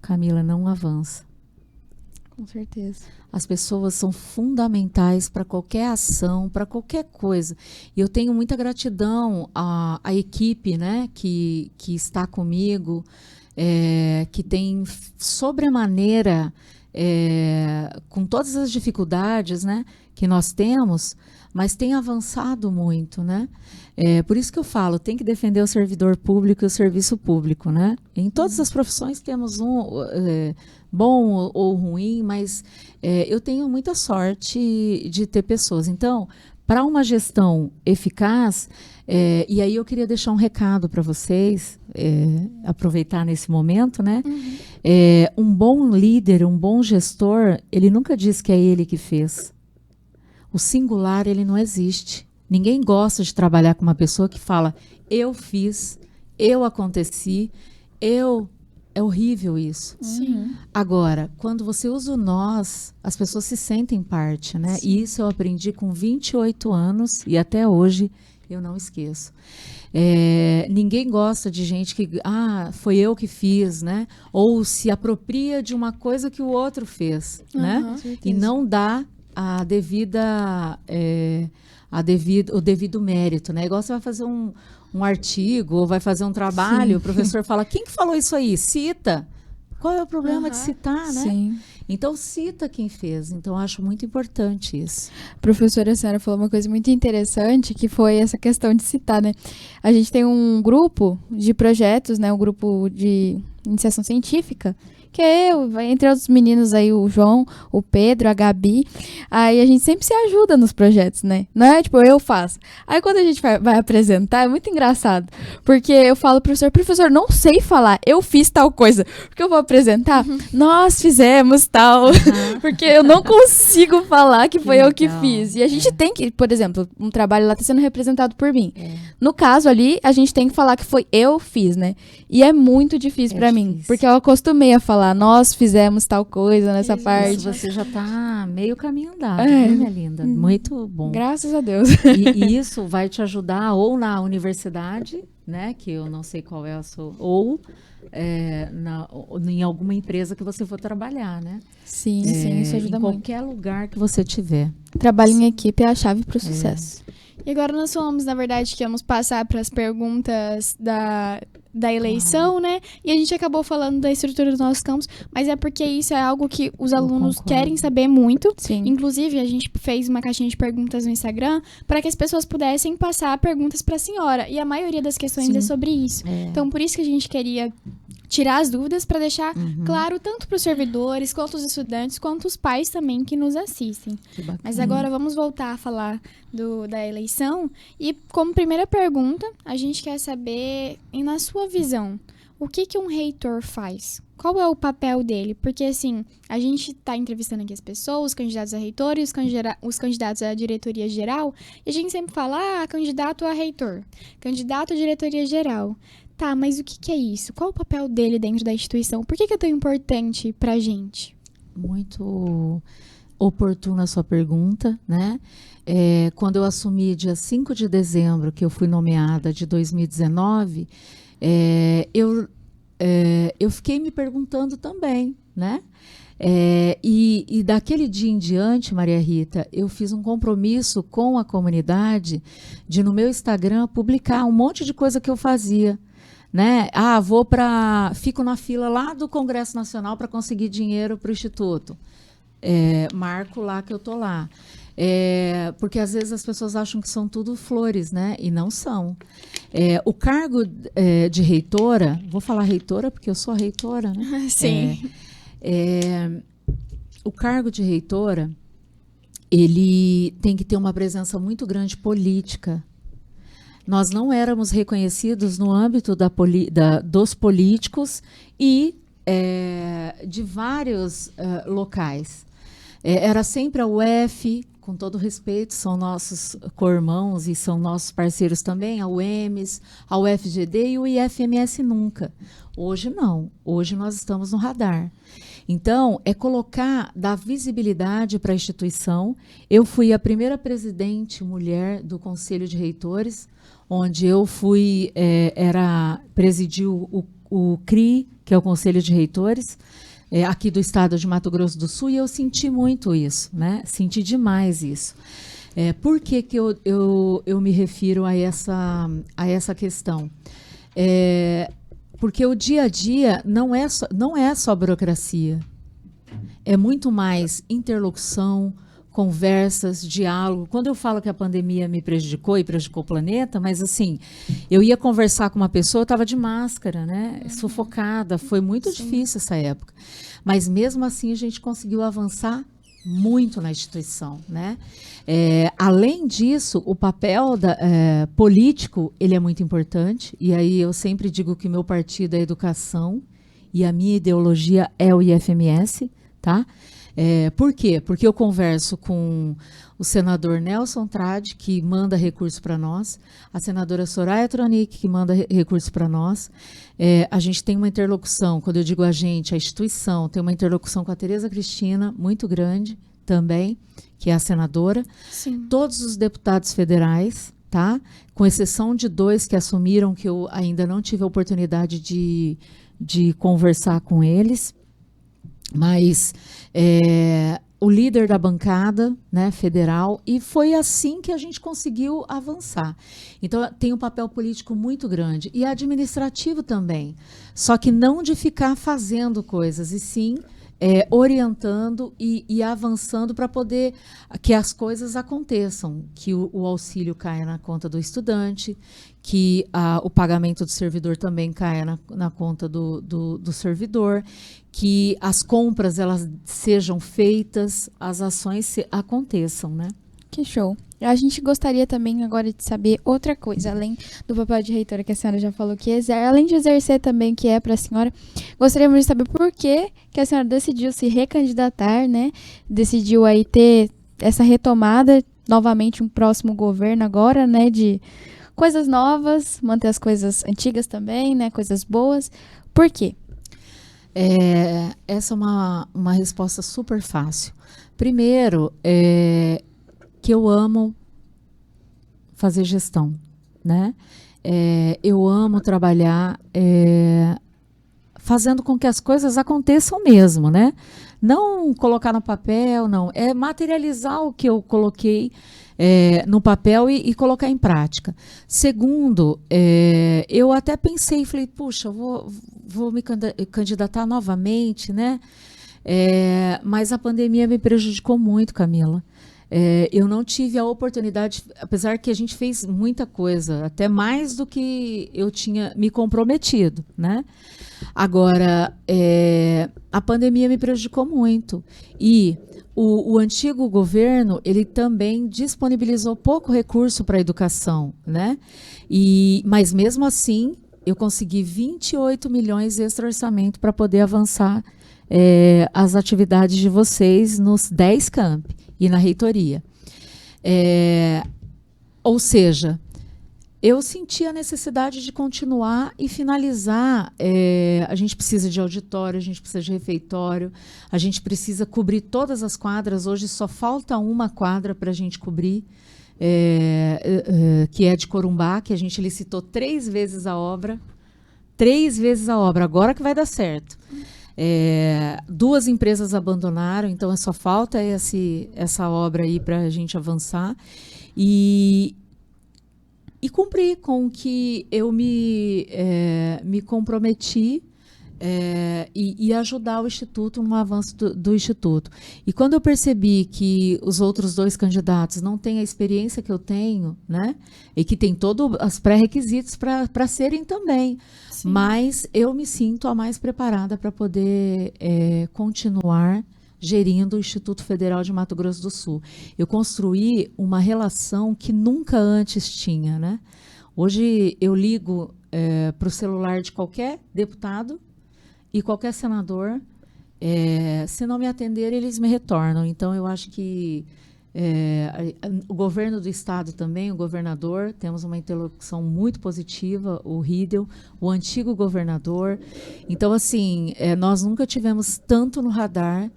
Camila, não avança. Com certeza. As pessoas são fundamentais para qualquer ação, para qualquer coisa. E eu tenho muita gratidão à equipe, né, que está comigo, que tem sobremaneira, com todas as dificuldades, né, que nós temos, mas tem avançado muito, né? Por isso que eu falo, tem que defender o servidor público e o serviço público, né? Em todas as profissões temos bom ou ruim, mas eu tenho muita sorte de ter pessoas. Então, para uma gestão eficaz, e aí eu queria deixar um recado para vocês, aproveitar nesse momento, né? Um bom líder, um bom gestor, ele nunca diz que é ele que fez. O singular, ele não existe. Ninguém gosta de trabalhar com uma pessoa que fala, eu fiz, eu aconteci, É horrível isso. Sim. Agora, quando você usa o nós, as pessoas se sentem parte, né? Sim. E isso eu aprendi com 28 anos e até hoje eu não esqueço. Ninguém gosta de gente que, foi eu que fiz, né? Ou se apropria de uma coisa que o outro fez, né? E não dá a o devido mérito, né? Igual você vai fazer um artigo ou vai fazer um trabalho, o professor fala, quem que falou isso aí? Cita. Qual é o problema de citar, né? Sim. Então, cita quem fez. Então, eu acho muito importante isso. Professora, a senhora falou uma coisa muito interessante, que foi essa questão de citar, né? A gente tem um grupo de projetos, né? Um grupo de iniciação científica, que é eu, entre outros meninos aí, o João, o Pedro, a Gabi. Aí a gente sempre se ajuda nos projetos, né? Não é tipo, eu faço. Aí quando a gente vai apresentar, é muito engraçado. Porque eu falo pro professor, não sei falar, eu fiz tal coisa. Porque eu vou apresentar, nós fizemos tal. Porque eu não consigo falar que foi eu que fiz. E a gente tem que, por exemplo, um trabalho lá tá sendo representado por mim. No caso ali, a gente tem que falar que foi eu fiz, né? E é muito difícil pra mim. Porque eu acostumei a falar, nós fizemos tal coisa nessa parte. Você já tá meio caminho andado, né, minha linda? Muito bom. Graças a Deus. E isso vai te ajudar ou na universidade, né? Que eu não sei qual é a sua... Ou em alguma empresa que você for trabalhar, né? Sim, sim, isso ajuda muito. Em qualquer lugar que você tiver. Trabalho em equipe é a chave para o sucesso. E agora nós falamos, na verdade, que íamos passar para as perguntas da eleição, né? E a gente acabou falando da estrutura dos nossos campos, mas é porque isso é algo que os alunos querem saber muito. Sim. Inclusive, a gente fez uma caixinha de perguntas no Instagram para que as pessoas pudessem passar perguntas para a senhora. E a maioria das questões é sobre isso. Então, por isso que a gente queria tirar as dúvidas para deixar claro tanto para os servidores, quanto os estudantes, quanto os pais também que nos assistem. Mas agora vamos voltar a falar da eleição. E como primeira pergunta, a gente quer saber, na sua visão, o que um reitor faz? Qual é o papel dele? Porque, assim, a gente está entrevistando aqui as pessoas, os candidatos a reitor e os candidatos à diretoria geral, e a gente sempre fala, candidato a reitor, candidato à diretoria geral. Tá, mas o que é isso? Qual o papel dele dentro da instituição? Por que é tão importante pra gente? Muito oportuna a sua pergunta, né? Quando eu assumi dia 5 de dezembro, que eu fui nomeada de 2019, eu fiquei me perguntando também, né? E daquele dia em diante, Maria Rita, eu fiz um compromisso com a comunidade de, no meu Instagram, publicar um monte de coisa que eu fazia. Né? Fico na fila lá do Congresso Nacional para conseguir dinheiro para o Instituto. Marco lá que eu tô lá. Porque às vezes as pessoas acham que são tudo flores, né? E não são. O cargo de reitora, vou falar reitora porque eu sou a reitora, né? Sim. O cargo de reitora, ele tem que ter uma presença muito grande política. Nós não éramos reconhecidos no âmbito dos políticos e de vários locais. Era sempre a UF, com todo respeito, são nossos co-irmãos e são nossos parceiros também, a UEMS, a UFGD e o IFMS nunca. Hoje não, hoje nós estamos no radar. Então, dar visibilidade para a instituição. Eu fui a primeira presidente mulher do Conselho de Reitores, onde eu presidi o CRI, que é o Conselho de Reitores, aqui do estado de Mato Grosso do Sul, e eu senti muito isso, né? Senti demais isso. Por que eu me refiro a essa questão? Porque o dia a dia não é só burocracia. É muito mais interlocução, conversas, diálogo. Quando eu falo que a pandemia me prejudicou e prejudicou o planeta, mas assim, eu ia conversar com uma pessoa, eu estava de máscara, né? Sufocada. Foi muito difícil essa época. Mas mesmo assim a gente conseguiu avançar muito na instituição, né? Além disso, o papel político, ele é muito importante, e aí eu sempre digo que o meu partido é a educação e a minha ideologia é o IFMS, tá? Por quê? Porque eu converso com o senador Nelson Trade, que manda recurso para nós, a senadora Soraya Tronic, que manda recurso para nós. A gente tem uma interlocução, quando eu digo a instituição, tem uma interlocução com a Tereza Cristina, muito grande também, que é a senadora. Sim. Todos os deputados federais, tá? Com exceção de 2 que assumiram, que eu ainda não tive a oportunidade de conversar com eles. Mas o líder da bancada, né, federal, e foi assim que a gente conseguiu avançar. Então, tem um papel político muito grande, e administrativo também, só que não de ficar fazendo coisas, e sim orientando e avançando para poder que as coisas aconteçam, que o auxílio caia na conta do estudante, que o pagamento do servidor também caia na conta do servidor, que as compras elas sejam feitas, as ações aconteçam, né? Que show. A gente gostaria também agora de saber outra coisa, além do papel de reitora que a senhora já falou que exerce, além de exercer também que é para a senhora, gostaríamos de saber por que a senhora decidiu se recandidatar, né? Decidiu aí ter essa retomada, novamente um próximo governo agora, né? De coisas novas, manter as coisas antigas também, né? Coisas boas. Por quê? Essa é uma resposta super fácil. Primeiro, que eu amo fazer gestão, né? Eu amo trabalhar fazendo com que as coisas aconteçam mesmo, né? Não colocar no papel, não. É materializar o que eu coloquei no papel e colocar em prática. Segundo, eu até pensei, falei, puxa, vou me candidatar novamente, né? Mas a pandemia me prejudicou muito, Camila. Eu não tive a oportunidade, apesar que a gente fez muita coisa, até mais do que eu tinha me comprometido, né? Agora, a pandemia me prejudicou muito. E o antigo governo, ele também disponibilizou pouco recurso para a educação, né? Mas mesmo assim, eu consegui 28 milhões de extra orçamento para poder avançar as atividades de vocês nos 10 campi e na reitoria. Ou seja, eu senti a necessidade de continuar e finalizar. A gente precisa de auditório, a gente precisa de refeitório, a gente precisa cobrir todas as quadras. Hoje só falta uma quadra para a gente cobrir, que é de Corumbá, que a gente licitou 3 vezes a obra. 3 vezes a obra, agora que vai dar certo. 2 empresas abandonaram, então só falta essa obra aí para a gente avançar e cumprir com o que eu me comprometi e ajudar o Instituto no avanço do Instituto. E quando eu percebi que os outros 2 candidatos não têm a experiência que eu tenho, né, e que tem todos os pré-requisitos para serem também, sim, mas eu me sinto a mais preparada para poder continuar gerindo o Instituto Federal de Mato Grosso do Sul. Eu construí uma relação que nunca antes tinha, né? Hoje eu ligo para o celular de qualquer deputado e qualquer senador, se não me atender, eles me retornam. Então, eu acho que o governo do estado também, o governador, temos uma interlocução muito positiva, o Riedel, o antigo governador. Então, assim, nós nunca tivemos tanto no radar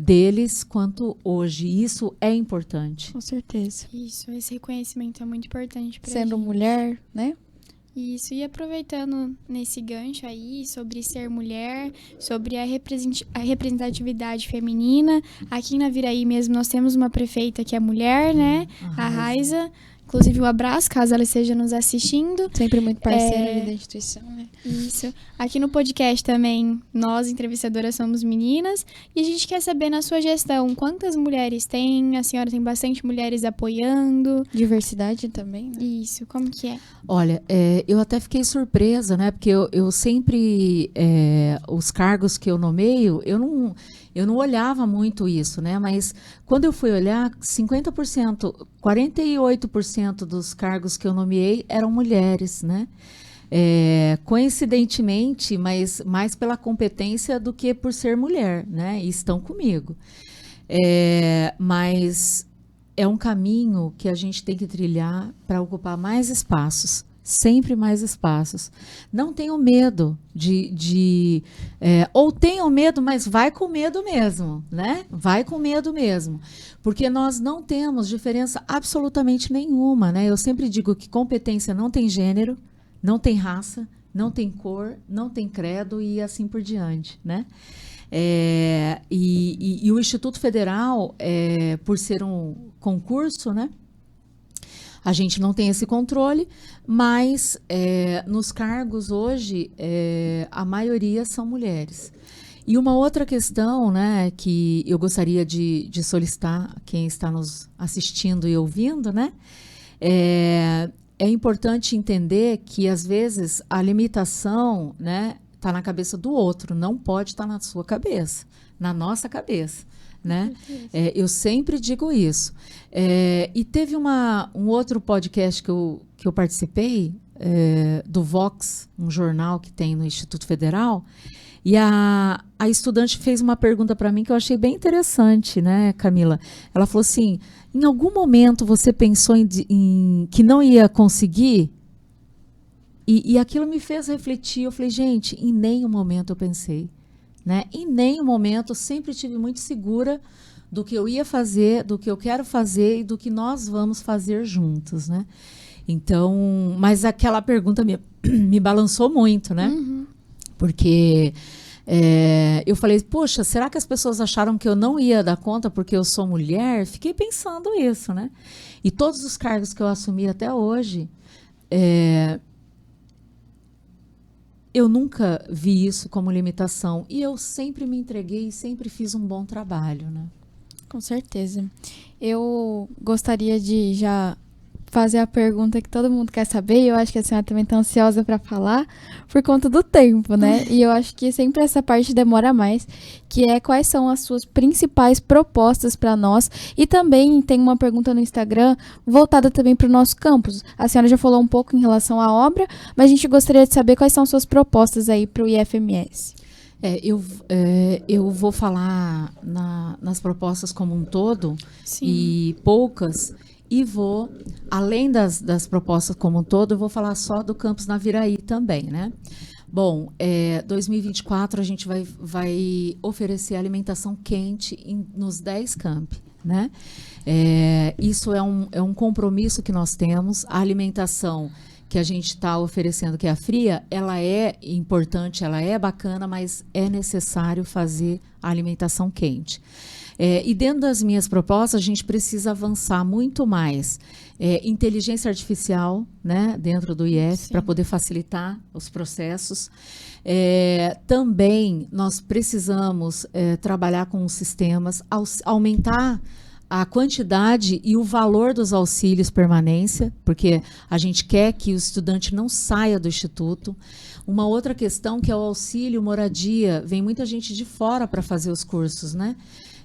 deles quanto hoje. Isso é importante. Com certeza. Isso, esse reconhecimento é muito importante para Sendo mulher, né? Isso, e aproveitando nesse gancho aí sobre ser mulher, sobre a representatividade feminina, aqui na Viraí mesmo nós temos uma prefeita que é mulher, né? A Raiza. Inclusive, um abraço, caso ela esteja nos assistindo. Sempre muito parceira da instituição, né? Isso. Aqui no podcast também, nós, entrevistadoras, somos meninas. E a gente quer saber, na sua gestão, quantas mulheres tem? A senhora tem bastante mulheres apoiando. Diversidade também, né? Isso, como que é? Olha, eu até fiquei surpresa, né? Porque eu sempre, os cargos que eu nomeio, eu não olhava muito isso, né? Mas quando eu fui olhar, 50%, 48% dos cargos que eu nomeei eram mulheres, né? Coincidentemente, mas mais pela competência do que por ser mulher, né? E estão comigo. Mas é um caminho que a gente tem que trilhar para ocupar mais espaços. Sempre mais espaços. Não tenham medo ou tenham medo, mas vai com medo mesmo, né? Vai com medo mesmo. Porque nós não temos diferença absolutamente nenhuma, né? Eu sempre digo que competência não tem gênero, não tem raça, não tem cor, não tem credo e assim por diante, né? E o Instituto Federal, por ser um concurso, né? A gente não tem esse controle, mas nos cargos hoje, a maioria são mulheres. E uma outra questão, né, que eu gostaria de solicitar quem está nos assistindo e ouvindo, né, é importante entender que, às vezes, a limitação, né, está na cabeça do outro, não pode estar na sua cabeça, na nossa cabeça. Né? Eu sempre digo isso. E teve um outro podcast que eu participei, do Vox, um jornal que tem no Instituto Federal, e a estudante fez uma pergunta para mim que eu achei bem interessante, né, Camila? Ela falou assim, em algum momento você pensou em que não ia conseguir? E aquilo me fez refletir. Eu falei, gente, em nenhum momento eu pensei. Né? Em nenhum momento eu sempre estive muito segura do que eu ia fazer, do que eu quero fazer e do que nós vamos fazer juntos, né? Então, mas aquela pergunta me balançou muito, né? Uhum. Porque eu falei, poxa, será que as pessoas acharam que eu não ia dar conta porque eu sou mulher? Fiquei pensando isso, né? E todos os cargos que eu assumi até hoje, eu nunca vi isso como limitação. E eu sempre me entreguei e sempre fiz um bom trabalho, né? Com certeza. Eu gostaria de já fazer a pergunta que todo mundo quer saber, e eu acho que a senhora também está ansiosa para falar, por conta do tempo, né? E eu acho que sempre essa parte demora mais, que é quais são as suas principais propostas para nós. E também tem uma pergunta no Instagram voltada também para o nosso campus. A senhora já falou um pouco em relação à obra, mas a gente gostaria de saber quais são suas propostas aí para o IFMS. Eu vou falar nas propostas como um todo. Sim. E poucas. E vou, além das propostas como um todo, eu vou falar só do campus Naviraí também, né? Bom, 2024 a gente vai oferecer alimentação quente nos 10 campi, né? Isso é um compromisso que nós temos. A alimentação que a gente está oferecendo, que é a fria, ela é importante, ela é bacana, mas é necessário fazer a alimentação quente. E dentro das minhas propostas, a gente precisa avançar muito mais. Inteligência artificial, né, dentro do IF, para poder facilitar os processos. Também nós precisamos trabalhar com os sistemas, aumentar a quantidade e o valor dos auxílios permanência, porque a gente quer que o estudante não saia do instituto. Uma outra questão que é o auxílio moradia. Vem muita gente de fora para fazer os cursos, né?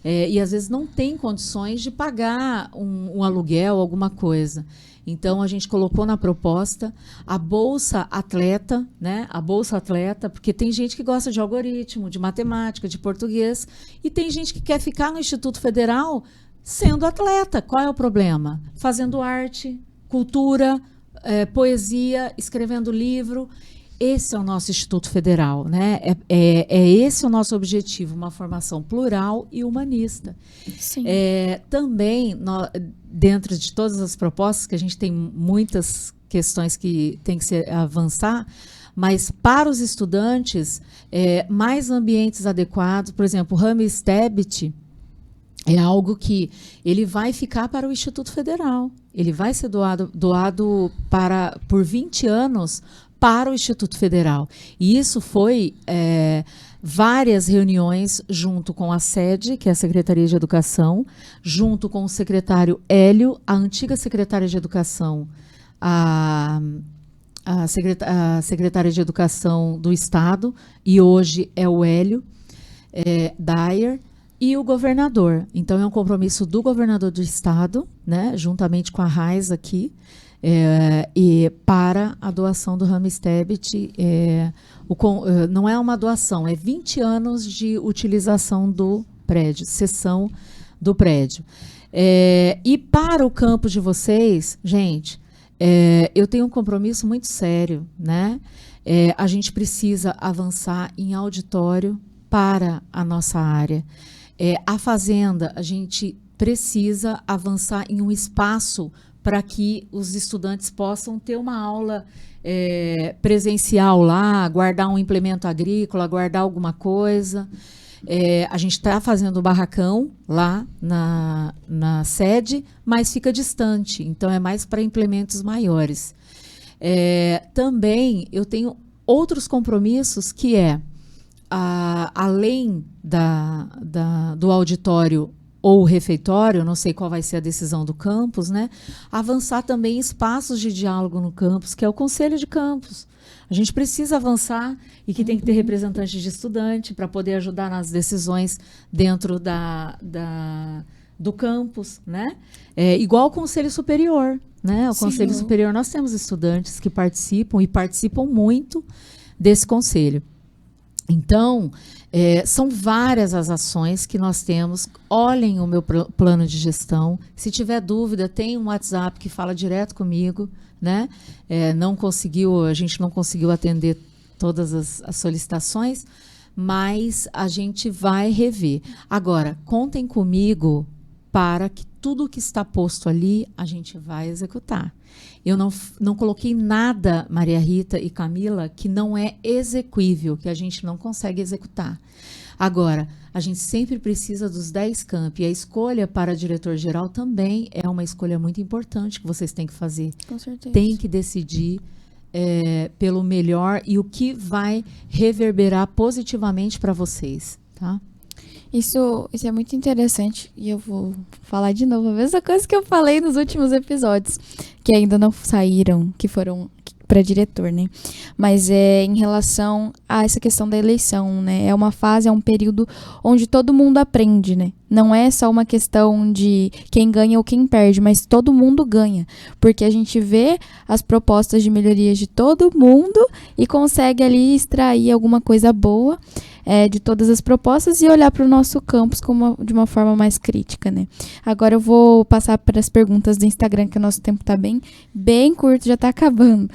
E às vezes não tem condições de pagar um aluguel, alguma coisa. Então, a gente colocou na proposta a Bolsa Atleta, né? A Bolsa Atleta, porque tem gente que gosta de algoritmo, de matemática, de português, e tem gente que quer ficar no Instituto Federal sendo atleta. Qual é o problema? Fazendo arte, cultura, poesia, escrevendo livro. Esse é o nosso Instituto Federal, né? Esse o nosso objetivo, uma formação plural e humanista. Sim. Também, dentro de todas as propostas, que a gente tem muitas questões que tem que se avançar, mas para os estudantes, mais ambientes adequados. Por exemplo, o Rami Stebit é algo que ele vai ficar para o Instituto Federal. Ele vai ser doado por 20 anos para o Instituto Federal. E isso foi várias reuniões junto com a SED, que é a Secretaria de Educação, junto com o secretário Hélio, a antiga secretária de Educação, a secretária de Educação do Estado, e hoje é o Hélio Dyer, e o governador. Então, é um compromisso do governador do Estado, né, juntamente com a RAIS aqui, e para a doação do Rami Stebit. Não é uma doação, é 20 anos de utilização do prédio, cessão do prédio. E para o campo de vocês, gente, eu tenho um compromisso muito sério, né? A gente precisa avançar em auditório para a nossa área. A fazenda, a gente precisa avançar em um espaço para que os estudantes possam ter uma aula presencial lá, guardar um implemento agrícola, guardar alguma coisa. A gente está fazendo o barracão lá na sede, mas fica distante, então é mais para implementos maiores. Também eu tenho outros compromissos, que além do auditório ou refeitório, não sei qual vai ser a decisão do campus, né? Avançar também em espaços de diálogo no campus, que é o conselho de campus. A gente precisa avançar e que tem que ter representantes de estudante para poder ajudar nas decisões dentro do campus, né? Igual o Conselho Superior, né? O Sim. Conselho Superior, nós temos estudantes que participam e participam muito desse conselho. Então, são várias as ações que nós temos. Olhem o meu plano de gestão. Se tiver dúvida, tem um WhatsApp que fala direto comigo, né? A gente não conseguiu atender todas as solicitações, mas a gente vai rever. Agora, contem comigo para que tudo que está posto ali a gente vai executar. Eu não coloquei nada, Maria Rita e Camila, que não é exequível, que a gente não consegue executar. Agora, a gente sempre precisa dos 10 campi. A escolha para diretor-geral também é uma escolha muito importante que vocês têm que fazer. Com certeza. Tem que decidir pelo melhor e o que vai reverberar positivamente para vocês, tá? Isso é muito interessante e eu vou falar de novo a mesma coisa que eu falei nos últimos episódios, que ainda não saíram, que foram para diretor, né? Mas em relação a essa questão da eleição, né? É uma fase, é um período onde todo mundo aprende, né? Não é só uma questão de quem ganha ou quem perde, mas todo mundo ganha, porque a gente vê as propostas de melhorias de todo mundo e consegue ali extrair alguma coisa boa de todas as propostas e olhar para o nosso campus de uma forma mais crítica, né? Agora eu vou passar para as perguntas do Instagram, que o nosso tempo está bem curto, já está acabando.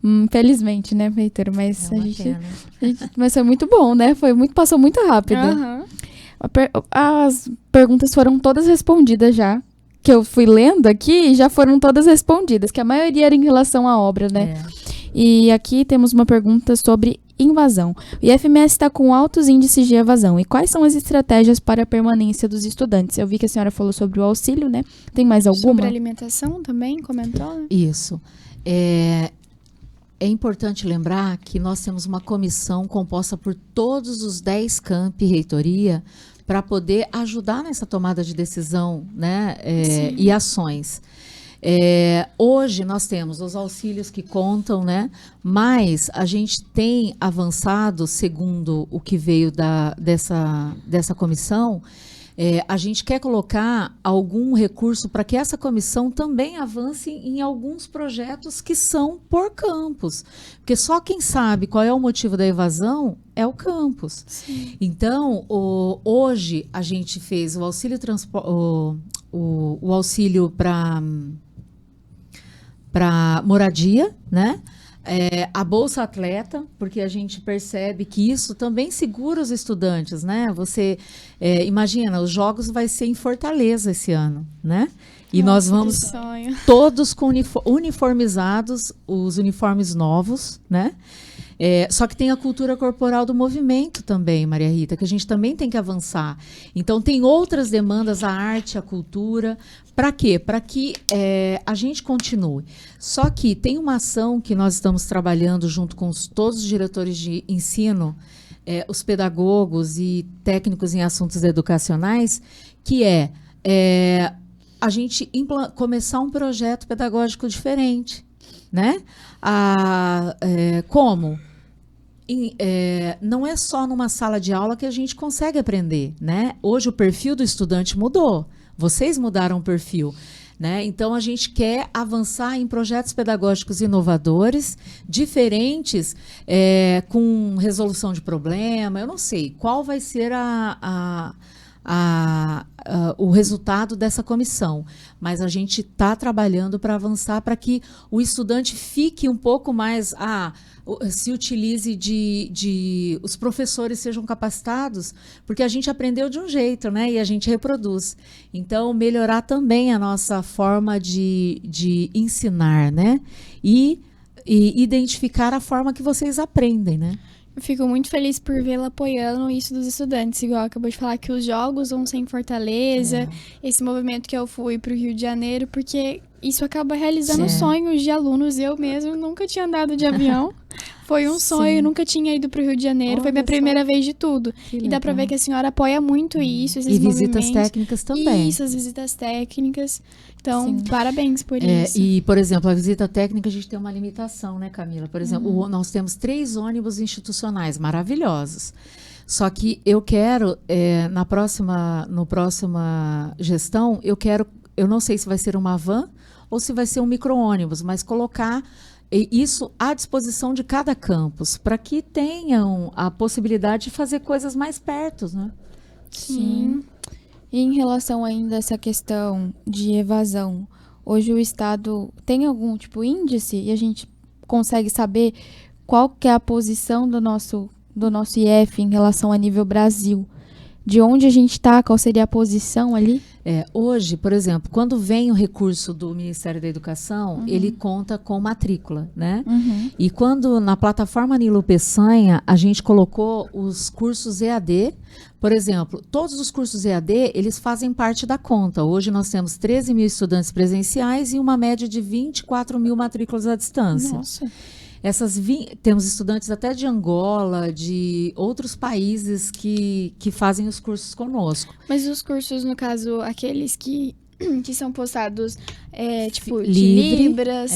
Infelizmente, né, Heitor? Mas mas foi muito bom, né? Passou muito rápido. Aham. As perguntas foram todas respondidas já. Que eu fui lendo aqui e já foram todas respondidas, que a maioria era em relação à obra, né? E aqui temos uma pergunta sobre invasão. O IFMS está com altos índices de evasão. E quais são as estratégias para a permanência dos estudantes? Eu vi que a senhora falou sobre o auxílio, né? Tem mais alguma? Sobre alimentação também, comentou, né? Isso. É importante lembrar que nós temos uma comissão composta por todos os 10 campi reitoria para poder ajudar nessa tomada de decisão, né? E ações. Hoje nós temos os auxílios que contam, né? Mas a gente tem avançado, segundo o que veio dessa comissão, a gente quer colocar algum recurso para que essa comissão também avance em alguns projetos que são por campus. Porque só quem sabe qual é o motivo da evasão é o campus. Sim. Então, hoje a gente fez o auxílio o auxílio para moradia, né? A Bolsa Atleta, porque a gente percebe que isso também segura os estudantes, né? Você imagina, os jogos vai ser em Fortaleza esse ano, né? E nós vamos todos com uniformizados, os uniformes novos, né? Só que tem a cultura corporal do movimento também, Maria Rita, que a gente também tem que avançar. Então, tem outras demandas, a arte, a cultura. Para quê? Para que a gente continue. Só que tem uma ação que nós estamos trabalhando junto com todos os diretores de ensino, os pedagogos e técnicos em assuntos educacionais, que a gente começar um projeto pedagógico diferente, né? Como? Não é só numa sala de aula que a gente consegue aprender, né? Hoje o perfil do estudante mudou, vocês mudaram o perfil, né? Então a gente quer avançar em projetos pedagógicos inovadores, diferentes, com resolução de problema. Eu não sei qual vai ser o resultado dessa comissão, mas a gente está trabalhando para avançar para que o estudante fique um pouco mais, se utilize os professores sejam capacitados, porque a gente aprendeu de um jeito, né? E a gente reproduz. Então, melhorar também a nossa forma de ensinar, né? E identificar a forma que vocês aprendem, né? Eu fico muito feliz por vê-la apoiando isso dos estudantes, igual acabou de falar que os jogos vão ser em Fortaleza, esse movimento que eu fui para o Rio de Janeiro, porque isso acaba realizando sonhos de alunos. Eu mesmo nunca tinha andado de avião. Foi um sonho, eu nunca tinha ido para o Rio de Janeiro, Olha foi minha só. primeira vez de tudo. Que E dá para ver legal. que a senhora apoia muito isso, esses E visitas movimentos. técnicas também. Isso, as visitas técnicas. Então, Sim. parabéns por isso. E, por exemplo, a visita técnica, a gente tem uma limitação, né, Camila? Por exemplo, nós temos 3 ônibus institucionais maravilhosos. Só que eu quero, no próxima gestão, eu não sei se vai ser uma van ou se vai ser um micro-ônibus, mas colocar isso à disposição de cada campus, para que tenham a possibilidade de fazer coisas mais perto, né? Sim. E em relação ainda a essa questão de evasão, hoje o Estado tem algum tipo índice e a gente consegue saber qual que é a posição do nosso IF em relação a nível Brasil? De onde a gente está, qual seria a posição ali? Hoje, por exemplo, quando vem o recurso do Ministério da Educação, ele conta com matrícula, né? E quando na plataforma Nilo Peçanha, a gente colocou os cursos EAD, por exemplo, todos os cursos EAD, eles fazem parte da conta. Hoje nós temos 13 mil estudantes presenciais e uma média de 24 mil matrículas à distância. Nossa. Temos estudantes até de Angola, de outros países que fazem os cursos conosco. Mas os cursos, no caso, aqueles que são postados, tipo, de Livre, Libras.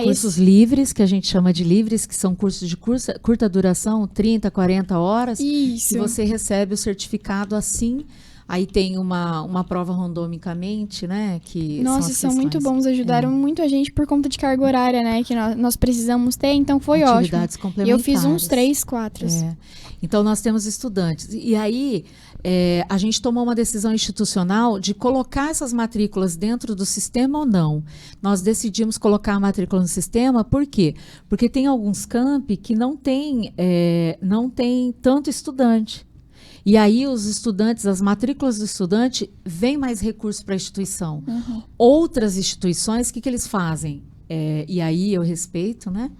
Cursos livres, que a gente chama de livres, que são cursos de curta duração, 30, 40 horas. Isso. E você recebe o certificado assim. Aí tem uma prova randomicamente, né? Que Nossa, são muito bons, ajudaram muito a gente por conta de carga horária, né? Que nós precisamos ter, então foi atividades ótimo. complementares. Eu fiz uns 3, 4. Então nós temos estudantes. E aí a gente tomou uma decisão institucional de colocar essas matrículas dentro do sistema ou não. Nós decidimos colocar a matrícula no sistema, por quê? Porque tem alguns campi que não tem tanto estudante. E aí os estudantes, as matrículas do estudante, vem mais recurso para a instituição. Outras instituições, o que eles fazem? E aí eu respeito, né?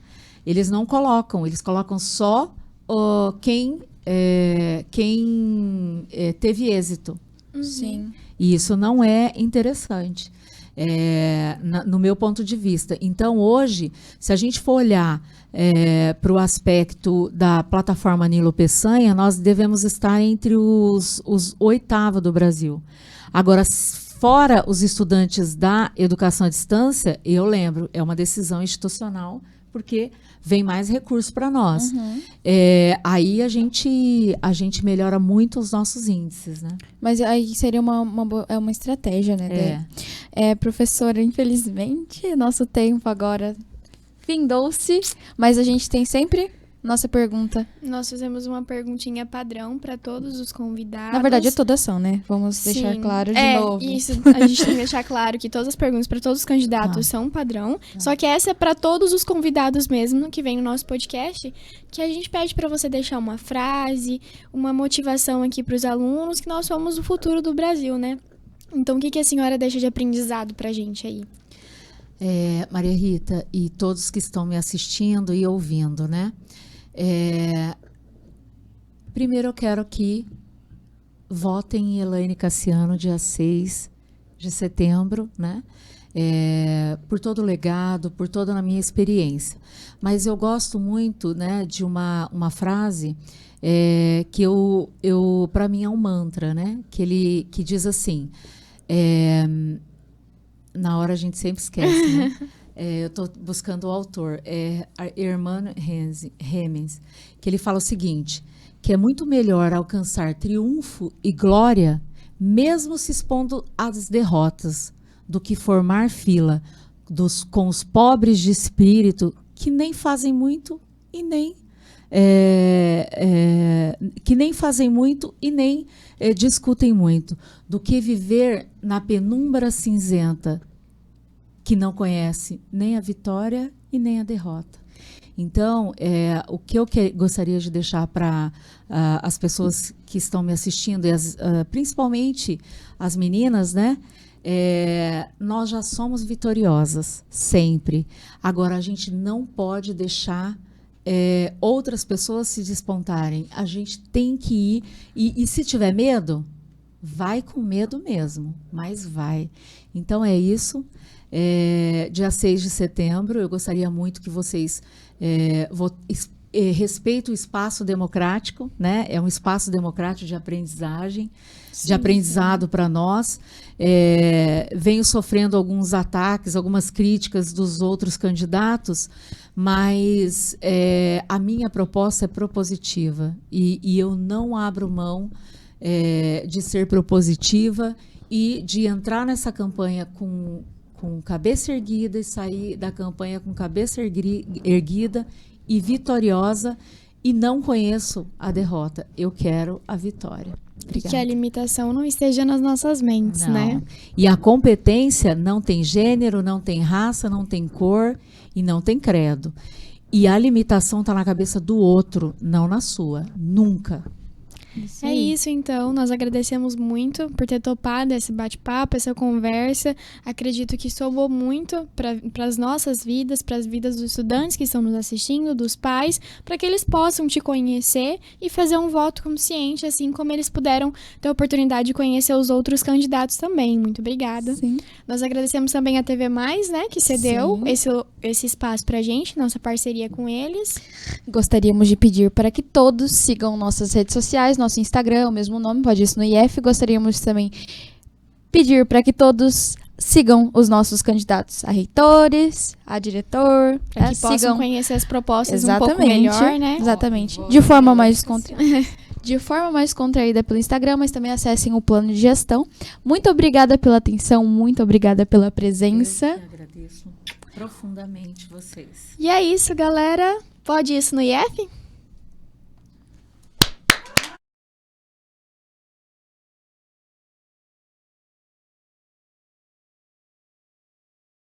Eles não colocam, eles colocam só quem teve êxito. Sim. E isso não é interessante, no meu ponto de vista. Então, hoje, se a gente for olhar para o aspecto da plataforma Nilo Peçanha, nós devemos estar entre os 8º do Brasil. Agora, fora os estudantes da educação à distância, eu lembro, é uma decisão institucional, porque vem mais recurso para nós. Aí a gente melhora muito os nossos índices, né? Mas aí seria uma estratégia, né? Professora, infelizmente, nosso tempo agora findou-se, mas a gente tem sempre nossa pergunta. Nós fizemos uma perguntinha padrão para todos os convidados. Na verdade, todas são, né? Vamos deixar claro de novo. Isso, a gente tem que deixar claro que todas as perguntas para todos os candidatos são padrão. Só que essa é para todos os convidados mesmo que vem no nosso podcast, que a gente pede para você deixar uma frase, uma motivação aqui para os alunos, que nós somos o futuro do Brasil, né? Então, o que a senhora deixa de aprendizado pra gente aí? Maria Rita e todos que estão me assistindo e ouvindo, né? Primeiro eu quero que votem em Elaine Cassiano, dia 6 de setembro, né? Por todo o legado, por toda a minha experiência. Mas eu gosto muito, né, de uma frase que para mim é um mantra, né? Que diz assim, na hora a gente sempre esquece, né? Eu estou buscando o autor, Hermann Hemmings, que ele fala o seguinte, que é muito melhor alcançar triunfo e glória, mesmo se expondo às derrotas, do que formar fila com os pobres de espírito que nem fazem muito e nem discutem muito, do que viver na penumbra cinzenta, que não conhece nem a vitória e nem a derrota. Então, o que eu gostaria de deixar para as pessoas que estão me assistindo, e principalmente as meninas, né? Nós já somos vitoriosas, sempre. Agora, a gente não pode deixar outras pessoas se despontarem. A gente tem que ir, e se tiver medo, vai com medo mesmo, mas vai. Então, é isso. Dia 6 de setembro, eu gostaria muito que vocês respeito o espaço democrático, né? É um espaço democrático de aprendizagem, de aprendizado para nós. Venho sofrendo alguns ataques, algumas críticas dos outros candidatos, mas a minha proposta é propositiva e eu não abro mão de ser propositiva e de entrar nessa campanha com cabeça erguida e sair da campanha com cabeça erguida e vitoriosa, e não conheço a derrota. Eu quero a vitória. Obrigada. Que a limitação não esteja nas nossas mentes, não. né? E a competência não tem gênero, não tem raça, não tem cor e não tem credo. E a limitação está na cabeça do outro, não na sua. Nunca. É isso, então. Nós agradecemos muito por ter topado esse bate-papo, essa conversa. Acredito que somou muito para as nossas vidas, para as vidas dos estudantes que estão nos assistindo, dos pais, para que eles possam te conhecer e fazer um voto consciente, assim como eles puderam ter a oportunidade de conhecer os outros candidatos também. Muito obrigada. Sim. Nós agradecemos também a TV Mais, né, que cedeu esse espaço para a gente, nossa parceria com eles. Gostaríamos de pedir para que todos sigam nossas redes sociais, nosso Instagram, o mesmo nome, pode isso no IF. Gostaríamos também pedir para que todos sigam os nossos candidatos a reitores, a diretor, para que possam conhecer as propostas exatamente, um pouco melhor, né? Exatamente. De forma mais contraída pelo Instagram, mas também acessem o plano de gestão. Muito obrigada pela atenção, muito obrigada pela presença. Eu que agradeço profundamente vocês. E é isso, galera. Pode isso no IF?